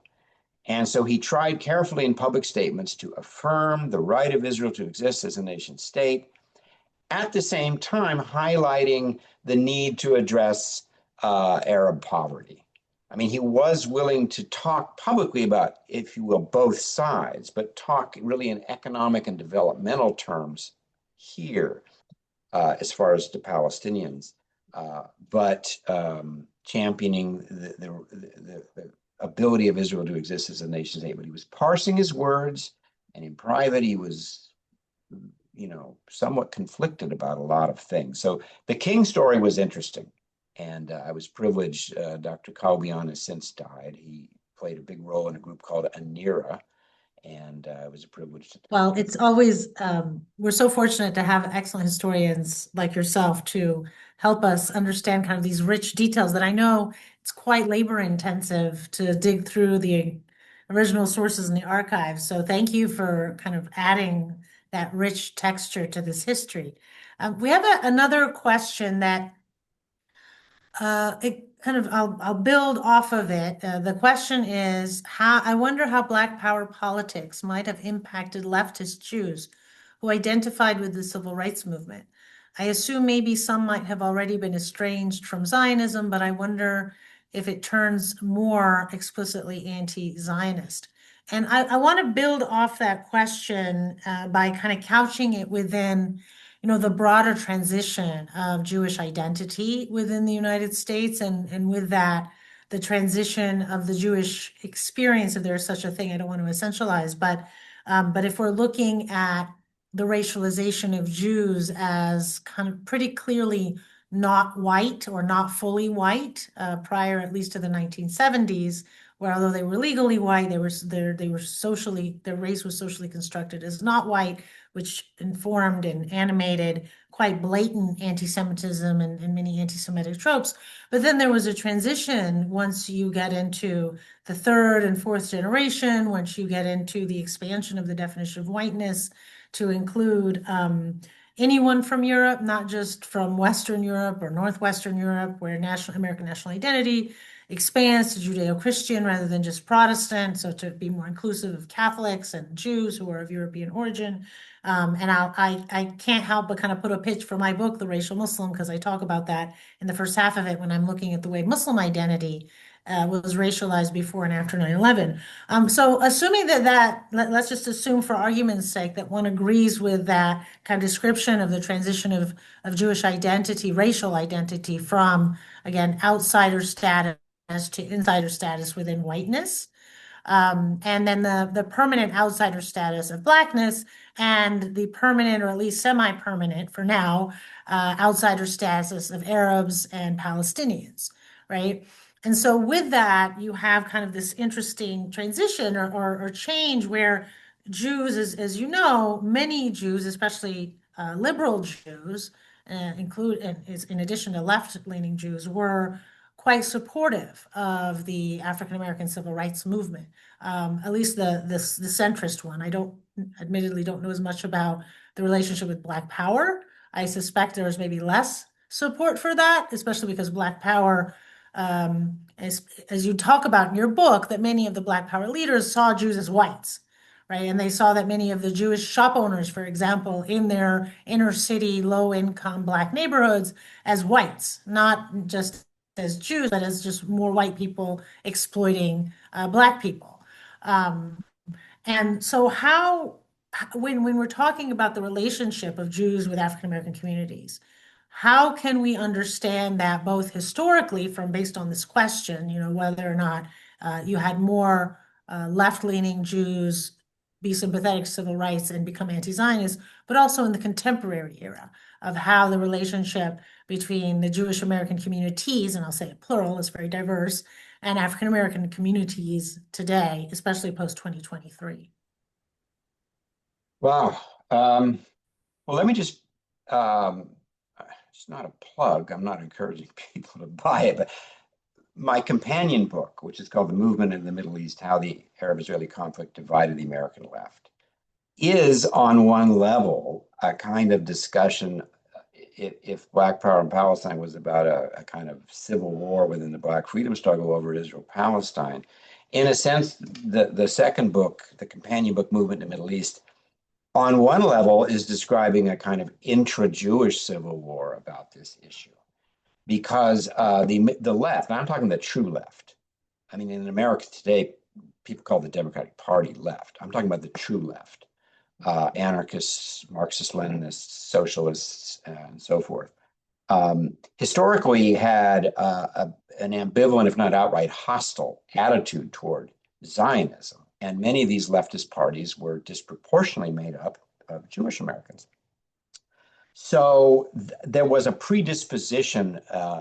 And so he tried carefully in public statements to affirm the right of Israel to exist as a nation state, at the same time highlighting the need to address Arab poverty. I mean, he was willing to talk publicly about, if you will, both sides, but talk really in economic and developmental terms here, as far as the Palestinians, but championing the ability of Israel to exist as a nation state. But he was parsing his words, and in private, he was, you know, somewhat conflicted about a lot of things. So the King story was interesting. And I was privileged. Dr. Kalbian has since died. He played a big role in a group called ANIRA, and it was a privilege to. Well, it's always, we're so fortunate to have excellent historians like yourself to help us understand kind of these rich details that I know it's quite labor intensive to dig through the original sources in the archives. So thank you for kind of adding that rich texture to this history. We have another question that it kind of, I'll build off of it. The question is I wonder how Black Power politics might have impacted leftist Jews who identified with the civil rights movement. I assume maybe some might have already been estranged from Zionism, but I wonder if it turns more explicitly anti-Zionist. And I want to build off that question by kind of couching it within the broader transition of Jewish identity within the United States, and with that, the transition of the Jewish experience, if there's such a thing. I don't want to essentialize, but if we're looking at the racialization of Jews as kind of pretty clearly not white or not fully white, prior at least to the 1970s, where although they were legally white, their race was socially constructed as not white, which informed and animated quite blatant anti-Semitism and many anti-Semitic tropes. But then there was a transition once you get into the third and fourth generation, once you get into the expansion of the definition of whiteness to include anyone from Europe, not just from Western Europe or Northwestern Europe, where American national identity expands to Judeo-Christian rather than just Protestant, so to be more inclusive of Catholics and Jews who are of European origin. And I can't help but kind of put a pitch for my book, The Racial Muslim, because I talk about that in the first half of it when I'm looking at the way Muslim identity was racialized before and after 9/11. So assuming let's just assume for argument's sake that one agrees with that kind of description of the transition of Jewish identity, racial identity from, again, outsider status to insider status within whiteness. And then the permanent outsider status of Blackness and the permanent, or at least semi-permanent for now, outsider status of Arabs and Palestinians, right? And so with that, you have kind of this interesting transition or change where Jews, as you know, many Jews, especially liberal Jews, in addition to left-leaning Jews, were quite supportive of the African American civil rights movement, at least the centrist one. I admittedly don't know as much about the relationship with Black Power. I suspect there was maybe less support for that, especially because Black Power, as you talk about in your book, that many of the Black Power leaders saw Jews as whites, right? And they saw that many of the Jewish shop owners, for example, in their inner city, low-income Black neighborhoods as whites, not just as Jews, but as just more white people exploiting Black people. And so when we're talking about the relationship of Jews with African American communities, how can we understand that both historically from based on this question, whether or not you had more left-leaning Jews be sympathetic to civil rights and become anti-Zionist, but also in the contemporary era of how the relationship between the Jewish American communities, and I'll say it plural, is very diverse, and African American communities today, especially post 2023. Wow. Well, let me just, it's not a plug. I'm not encouraging people to buy it, but my companion book, which is called The Movement in the Middle East, How the Arab-Israeli Conflict Divided the American Left, is on one level a kind of discussion. If Black Power in Palestine was about a kind of civil war within the Black freedom struggle over Israel-Palestine, in a sense, the second book, the companion book, Movement in the Middle East, on one level is describing a kind of intra-Jewish civil war about this issue. Because the left, and I'm talking the true left. I mean, in America today, people call the Democratic Party left. I'm talking about the true left, anarchists, Marxist-Leninists, socialists, and so forth. Historically had an ambivalent, if not outright hostile attitude toward Zionism. And many of these leftist parties were disproportionately made up of Jewish Americans. So there was a predisposition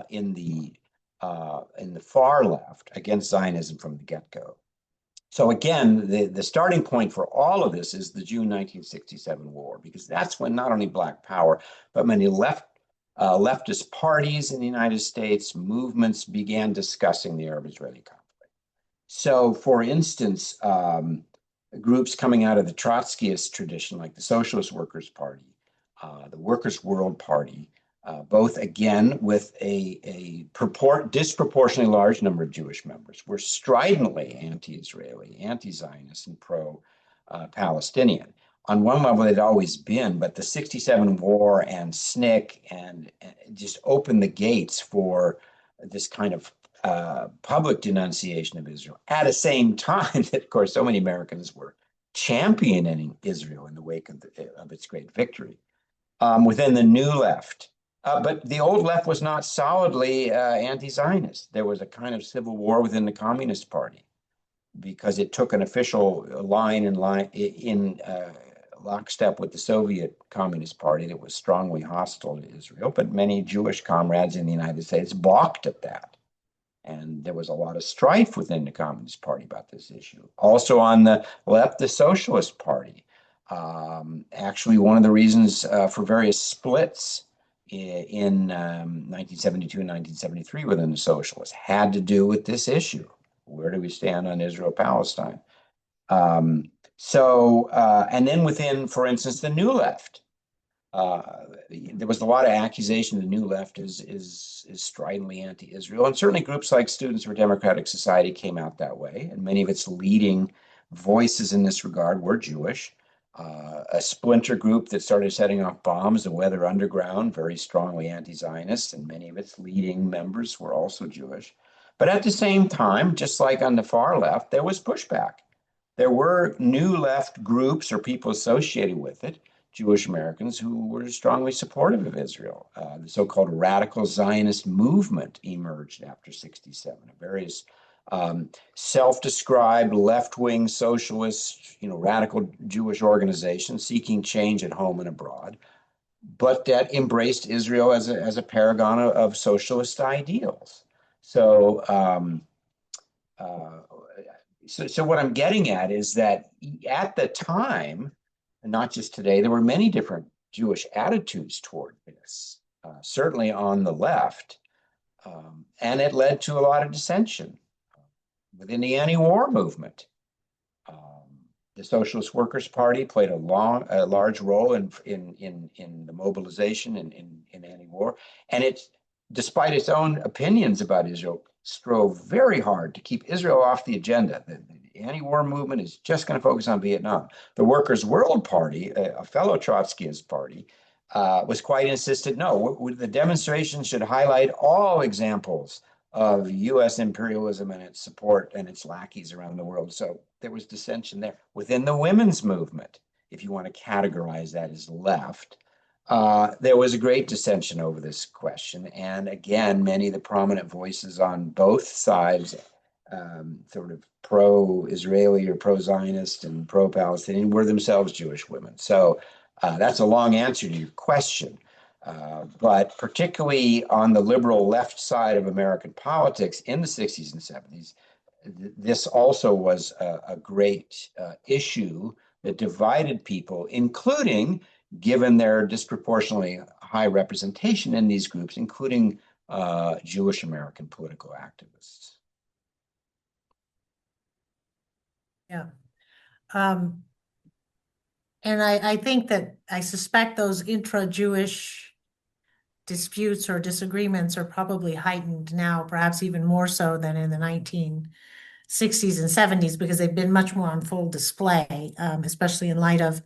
in the far left against Zionism from the get-go. So again, the starting point for all of this is the June 1967 war, because that's when not only Black Power, but many leftist parties in the United States, movements began discussing the Arab-Israeli conflict. So, for instance, groups coming out of the Trotskyist tradition, like the Socialist Workers' Party, the Workers' World Party, both again with a disproportionately large number of Jewish members, were stridently anti-Israeli, anti-Zionist, and pro-Palestinian. On one level, it had always been, but the '67 war and SNCC and just opened the gates for this kind of public denunciation of Israel. At the same time, that, of course, so many Americans were championing Israel in the wake of its great victory. Within the new left, but the old left was not solidly anti-Zionist. There was a kind of civil war within the Communist Party because it took an official line in lockstep with the Soviet Communist Party that was strongly hostile to Israel. But many Jewish comrades in the United States balked at that. And there was a lot of strife within the Communist Party about this issue. Also on the left, the Socialist Party. Actually, one of the reasons for various splits in 1972 and 1973 within the socialists had to do with this issue. Where do we stand on Israel-Palestine? And then within, for instance, the New Left, there was a lot of accusation the New Left is stridently anti-Israel, and certainly groups like Students for Democratic Society came out that way, and many of its leading voices in this regard were Jewish. A splinter group that started setting off bombs, the Weather Underground, very strongly anti-Zionist, and many of its leading members were also Jewish. But at the same time, just like on the far left, there was pushback. There were new left groups or people associated with it, Jewish Americans, who were strongly supportive of Israel. The so-called radical Zionist movement emerged after '67. Various self-described left-wing socialist, radical Jewish organizations seeking change at home and abroad, but that embraced Israel as a paragon of socialist ideals. So what I'm getting at is that at the time, and not just today, there were many different Jewish attitudes toward this, certainly on the left, and it led to a lot of dissension within the anti-war movement. The Socialist Workers' Party played a large role in the mobilization in anti-war, and despite its own opinions about Israel, strove very hard to keep Israel off the agenda. The anti-war movement is just going to focus on Vietnam. The Workers' World Party, a fellow Trotskyist party, was quite insistent. No, the demonstration should highlight all examples of U.S. imperialism and its support and its lackeys around the world. So there was dissension there. Within the women's movement, if you want to categorize that as left, There was a great dissension over this question. And again, many of the prominent voices on both sides, sort of pro-Israeli or pro-Zionist and pro-Palestinian, were themselves Jewish women. So that's a long answer to your question. But particularly on the liberal left side of American politics in the 60s and 70s, this also was a great issue that divided people, including, given their disproportionately high representation in these groups, including Jewish American political activists. Yeah. And I think that I suspect those intra-Jewish disputes or disagreements are probably heightened now, perhaps even more so than in the 1960s and 70s, because they've been much more on full display, especially in light of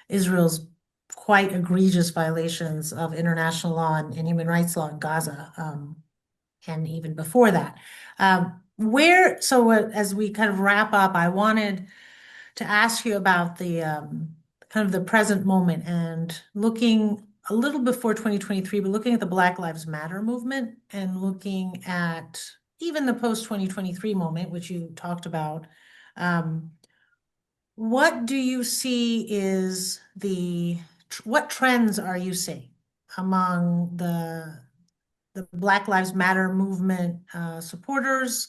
Israel's quite egregious violations of international law and human rights law in Gaza, and even before that. As we kind of wrap up, I wanted to ask you about the kind of the present moment and looking a little before 2023, but looking at the Black Lives Matter movement and looking at even the post-2023 moment, which you talked about. What do you see is what trends are you seeing among the Black Lives Matter movement supporters,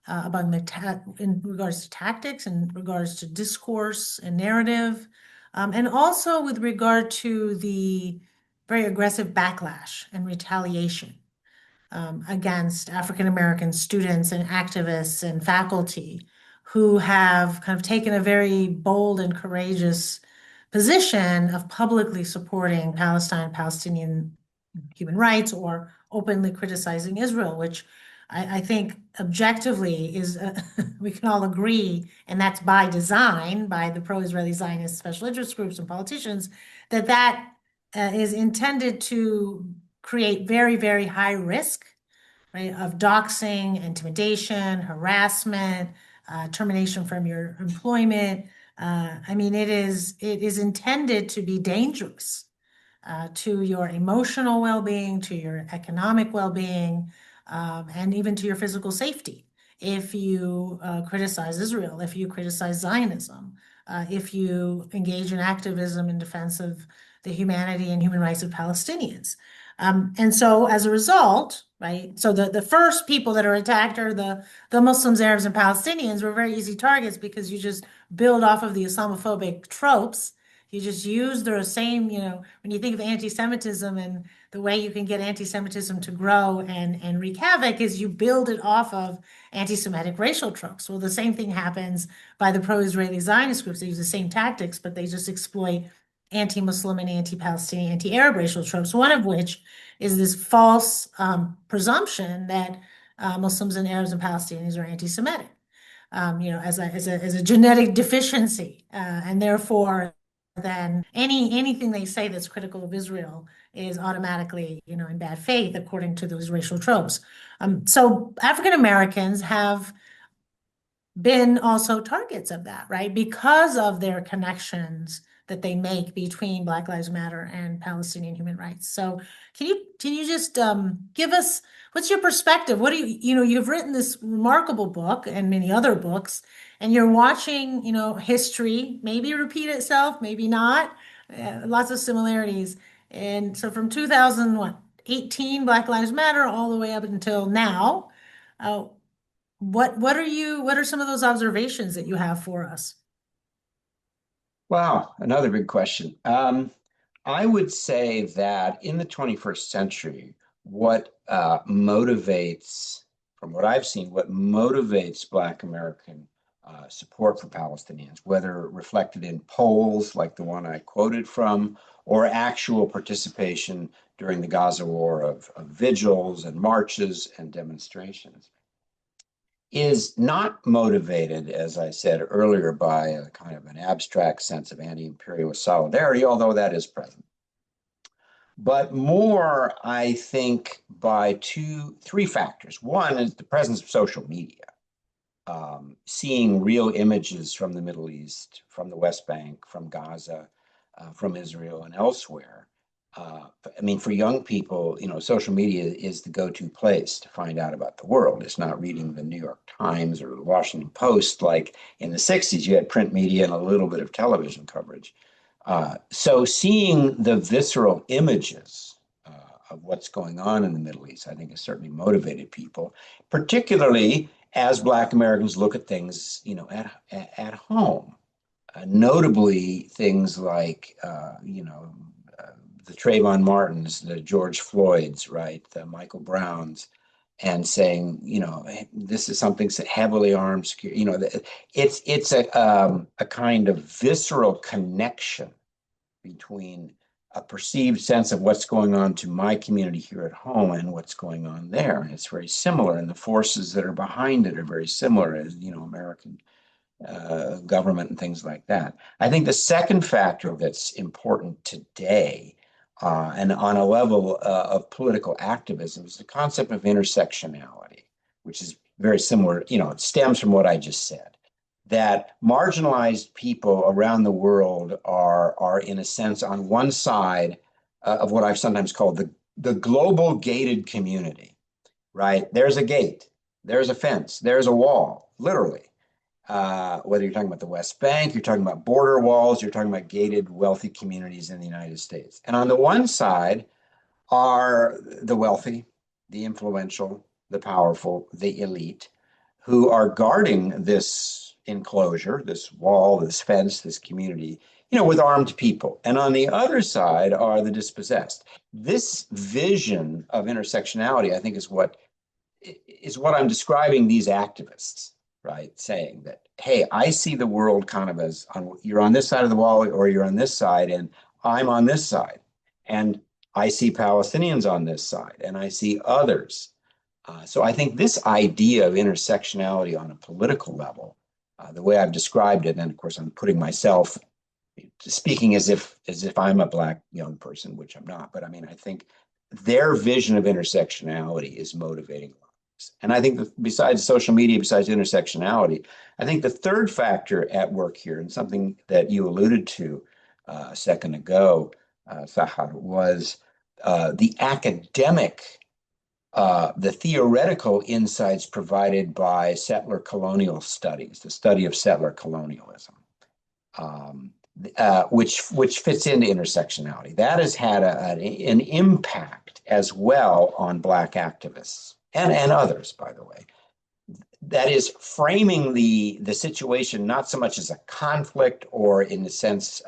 in regards to tactics, in regards to discourse and narrative, and also with regard to the very aggressive backlash and retaliation against African American students and activists and faculty who have kind of taken a very bold and courageous position of publicly supporting Palestinian human rights or openly criticizing Israel, which I think objectively is, we can all agree, and that's by design by the pro-Israeli Zionist special interest groups and politicians, that is intended to create very, very high risk, right, of doxing, intimidation, harassment, termination from your employment. I mean, it is intended to be dangerous to your emotional well-being, to your economic well-being, and even to your physical safety. If you criticize Israel, if you criticize Zionism, if you engage in activism in defense of the humanity and human rights of Palestinians. And so as a result, right, so the first people that are attacked are the Muslims, Arabs, and Palestinians were very easy targets because you just build off of the Islamophobic tropes. You just use the same, when you think of anti-Semitism and the way you can get anti-Semitism to grow and wreak havoc is you build it off of anti-Semitic racial tropes. Well, the same thing happens by the pro-Israeli Zionist groups. They use the same tactics, but they just exploit anti-Muslim and anti-Palestinian, anti-Arab racial tropes, one of which is this false presumption that Muslims and Arabs and Palestinians are anti-Semitic, as a genetic deficiency, and therefore then anything they say that's critical of Israel is automatically, in bad faith according to those racial tropes. So African Americans have been also targets of that, right? Because of their connections that they make between Black Lives Matter and Palestinian human rights. So can you just give us, what's your perspective? What do you've written this remarkable book and many other books, and you're watching, history maybe repeat itself, maybe not, lots of similarities. And so from 2018, Black Lives Matter, all the way up until now, what are some of those observations that you have for us? Wow, another big question. I would say that in the 21st century, what motivates, from what I've seen, what motivates Black American support for Palestinians, whether reflected in polls like the one I quoted from, or actual participation during the Gaza war of vigils and marches and demonstrations, is not motivated, as I said earlier, by a kind of an abstract sense of anti-imperialist solidarity, although that is present. But more, I think, by three factors. One is the presence of social media, seeing real images from the Middle East, from the West Bank, from Gaza, from Israel, and elsewhere, I mean, for young people, social media is the go-to place to find out about the world. It's not reading the New York Times or the Washington Post like in the 60s. You had print media and a little bit of television coverage. So seeing the visceral images of what's going on in the Middle East, I think has certainly motivated people, particularly as Black Americans look at things, at home. Notably, things like, the Trayvon Martins, the George Floyds, right, the Michael Browns, and saying, this is something heavily armed, secure. It's a kind of visceral connection between a perceived sense of what's going on to my community here at home and what's going on there. And it's very similar, and the forces that are behind it are very similar as, American government and things like that. I think the second factor that's important today, and on a level of political activism, is the concept of intersectionality, which is very similar. It stems from what I just said, that marginalized people around the world are in a sense on one side of what I've sometimes called the global gated community, right? There's a gate, there's a fence, there's a wall, literally. Whether you're talking about the West Bank, you're talking about border walls, you're talking about gated, wealthy communities in the United States. And on the one side are the wealthy, the influential, the powerful, the elite, who are guarding this enclosure, this wall, this fence, this community, with armed people. And on the other side are the dispossessed. This vision of intersectionality, I think, is what I'm describing these activists, right? Saying that, hey, I see the world kind of as you're on this side of the wall or you're on this side, and I'm on this side. And I see Palestinians on this side, and I see others. So I think this idea of intersectionality on a political level, the way I've described it, and of course I'm putting myself speaking as if I'm a Black young person, which I'm not, but I mean, I think their vision of intersectionality is motivating. And I think that besides social media, besides intersectionality, I think the third factor at work here, and something that you alluded to a second ago, Sahar, was the academic, the theoretical insights provided by settler colonial studies, the study of settler colonialism, which fits into intersectionality. That has had an impact as well on Black activists and others, by the way. That is framing the situation not so much as a conflict or, in the sense,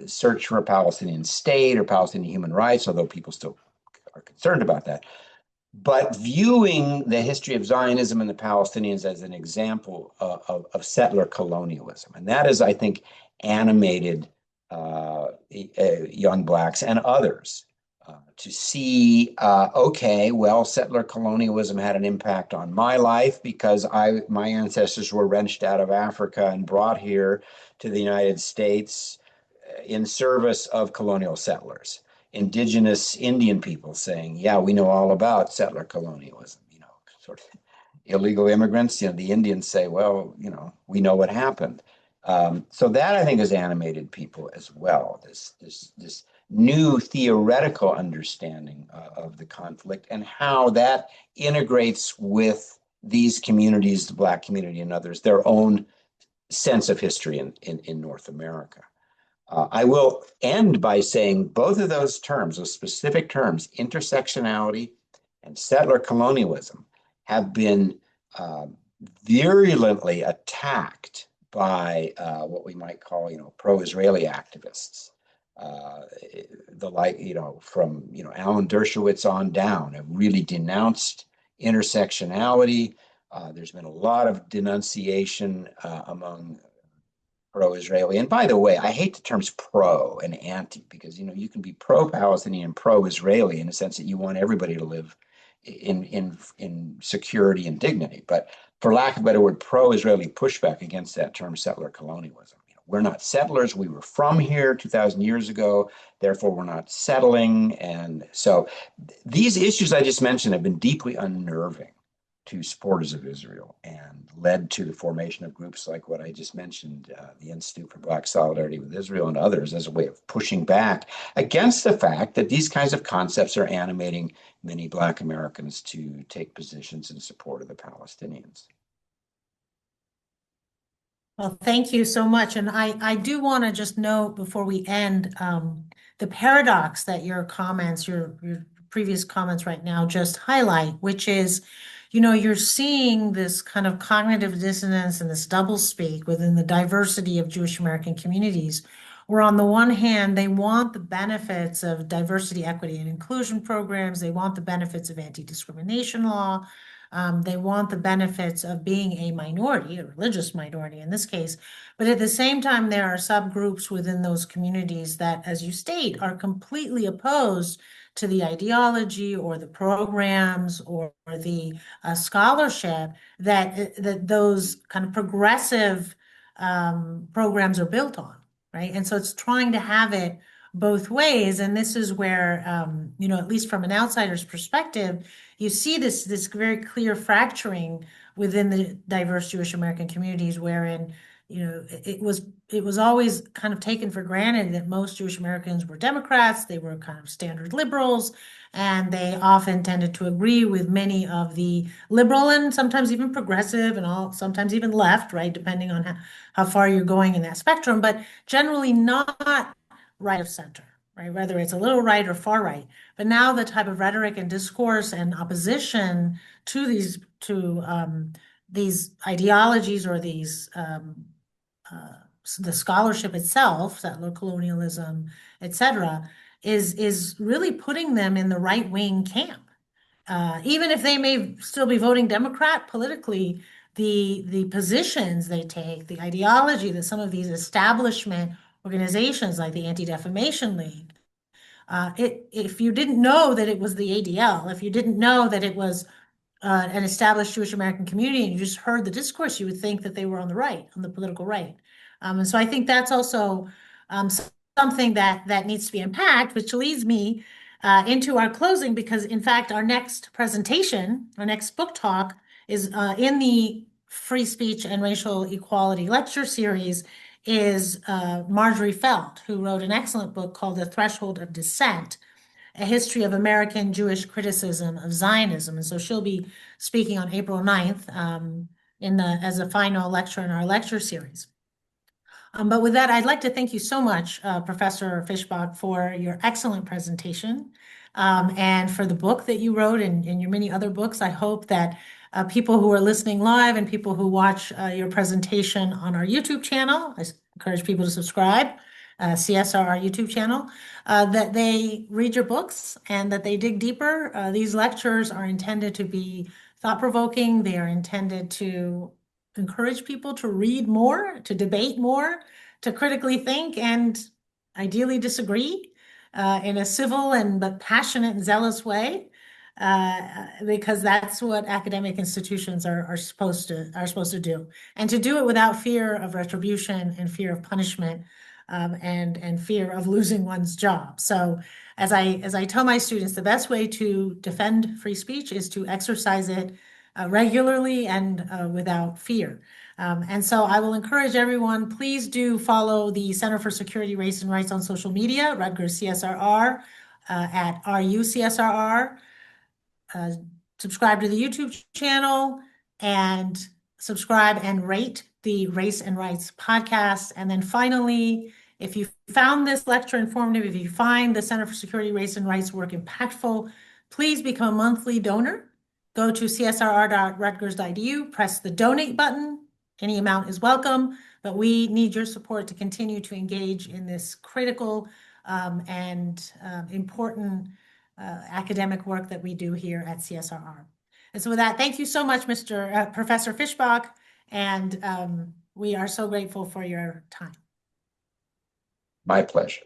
search for a Palestinian state or Palestinian human rights, although people still are concerned about that, but viewing the history of Zionism and the Palestinians as an example of settler colonialism. And that is, I think, animated young Blacks and others to see, okay, well, settler colonialism had an impact on my life because my ancestors were wrenched out of Africa and brought here to the United States in service of colonial settlers. Indigenous Indian people saying, yeah, we know all about settler colonialism, sort of illegal immigrants. The Indians say, well, we know what happened. So that, I think, has animated people as well, this new theoretical understanding of the conflict and how that integrates with these communities, the Black community and others, their own sense of history in North America. I will end by saying both of those terms, those specific terms, intersectionality and settler colonialism, have been virulently attacked by what we might call, pro-Israeli activists. From Alan Dershowitz on down, have really denounced intersectionality. There's been a lot of denunciation among pro-Israeli. And by the way, I hate the terms pro and anti because, you can be pro-Palestinian and pro-Israeli in the sense that you want everybody to live in security and dignity. But for lack of a better word, pro-Israeli pushback against that term settler colonialism. We're not settlers. We were from here 2,000 years ago. Therefore, we're not settling. And so these issues I just mentioned have been deeply unnerving to supporters of Israel. And led to the formation of groups like what I just mentioned, the Institute for Black Solidarity with Israel and others, as a way of pushing back against the fact that these kinds of concepts are animating many Black Americans to take positions in support of the Palestinians. Well, thank you so much. And I do want to just note before we end the paradox that your comments, your previous comments right now just highlight, which is, you're seeing this kind of cognitive dissonance and this doublespeak within the diversity of Jewish American communities, where on the one hand, they want the benefits of diversity, equity, and inclusion programs. They want the benefits of anti-discrimination law. They want the benefits of being a minority, a religious minority in this case. But at the same time, there are subgroups within those communities that, as you state, are completely opposed to the ideology or the programs or the scholarship that those kind of progressive programs are built on, right? And so it's trying to have it both ways. And this is where, at least from an outsider's perspective, you see this very clear fracturing within the diverse Jewish American communities, wherein it was always kind of taken for granted that most Jewish Americans were Democrats, they were kind of standard liberals, and they often tended to agree with many of the liberal and sometimes even progressive and sometimes even left, right, depending on how far you're going in that spectrum, but generally not right of center, right, whether it's a little right or far right. But now the type of rhetoric and discourse and opposition to these ideologies or the scholarship itself, settler colonialism, et cetera, is really putting them in the right-wing camp. Even if they may still be voting Democrat politically, the positions they take, the ideology that some of these establishment organizations like the Anti-Defamation League, if you didn't know that it was the ADL, if you didn't know that it was an established Jewish American community and you just heard the discourse, you would think that they were on the right, on the political right. And so I think that's also something that needs to be unpacked, which leads me into our closing, because in fact, our next presentation, our next book talk is in the Free Speech and Racial Equality lecture series is Marjorie Feld, who wrote an excellent book called The Threshold of Dissent, A History of American Jewish Criticism of Zionism. And so she'll be speaking on April 9th as a final lecture in our lecture series. But with that, I'd like to thank you so much, Professor Fischbach, for your excellent presentation and for the book that you wrote and your many other books. I hope that people who are listening live and people who watch your presentation on our YouTube channel, I encourage people to subscribe, CSR YouTube channel, that they read your books and that they dig deeper. These lectures are intended to be thought-provoking. They are intended to encourage people to read more, to debate more, to critically think, and ideally disagree in a civil but passionate and zealous way, because that's what academic institutions are supposed to do, and to do it without fear of retribution and fear of punishment, and fear of losing one's job. So as I tell my students, the best way to defend free speech is to exercise it regularly and without fear. And so I will encourage everyone, please do follow the Center for Security, Race, and Rights on social media, Rutgers CSRR, at RUCSRR. Subscribe to the YouTube channel and subscribe and rate the Race and Rights podcast. And then finally, if you found this lecture informative, if you find the Center for Security, Race, and Rights work impactful, please become a monthly donor. Go to csrr.rutgers.edu, press the donate button. Any amount is welcome, but we need your support to continue to engage in this critical and important academic work that we do here at CSRR. And so with that, thank you so much, Professor Fischbach, and we are so grateful for your time. My pleasure.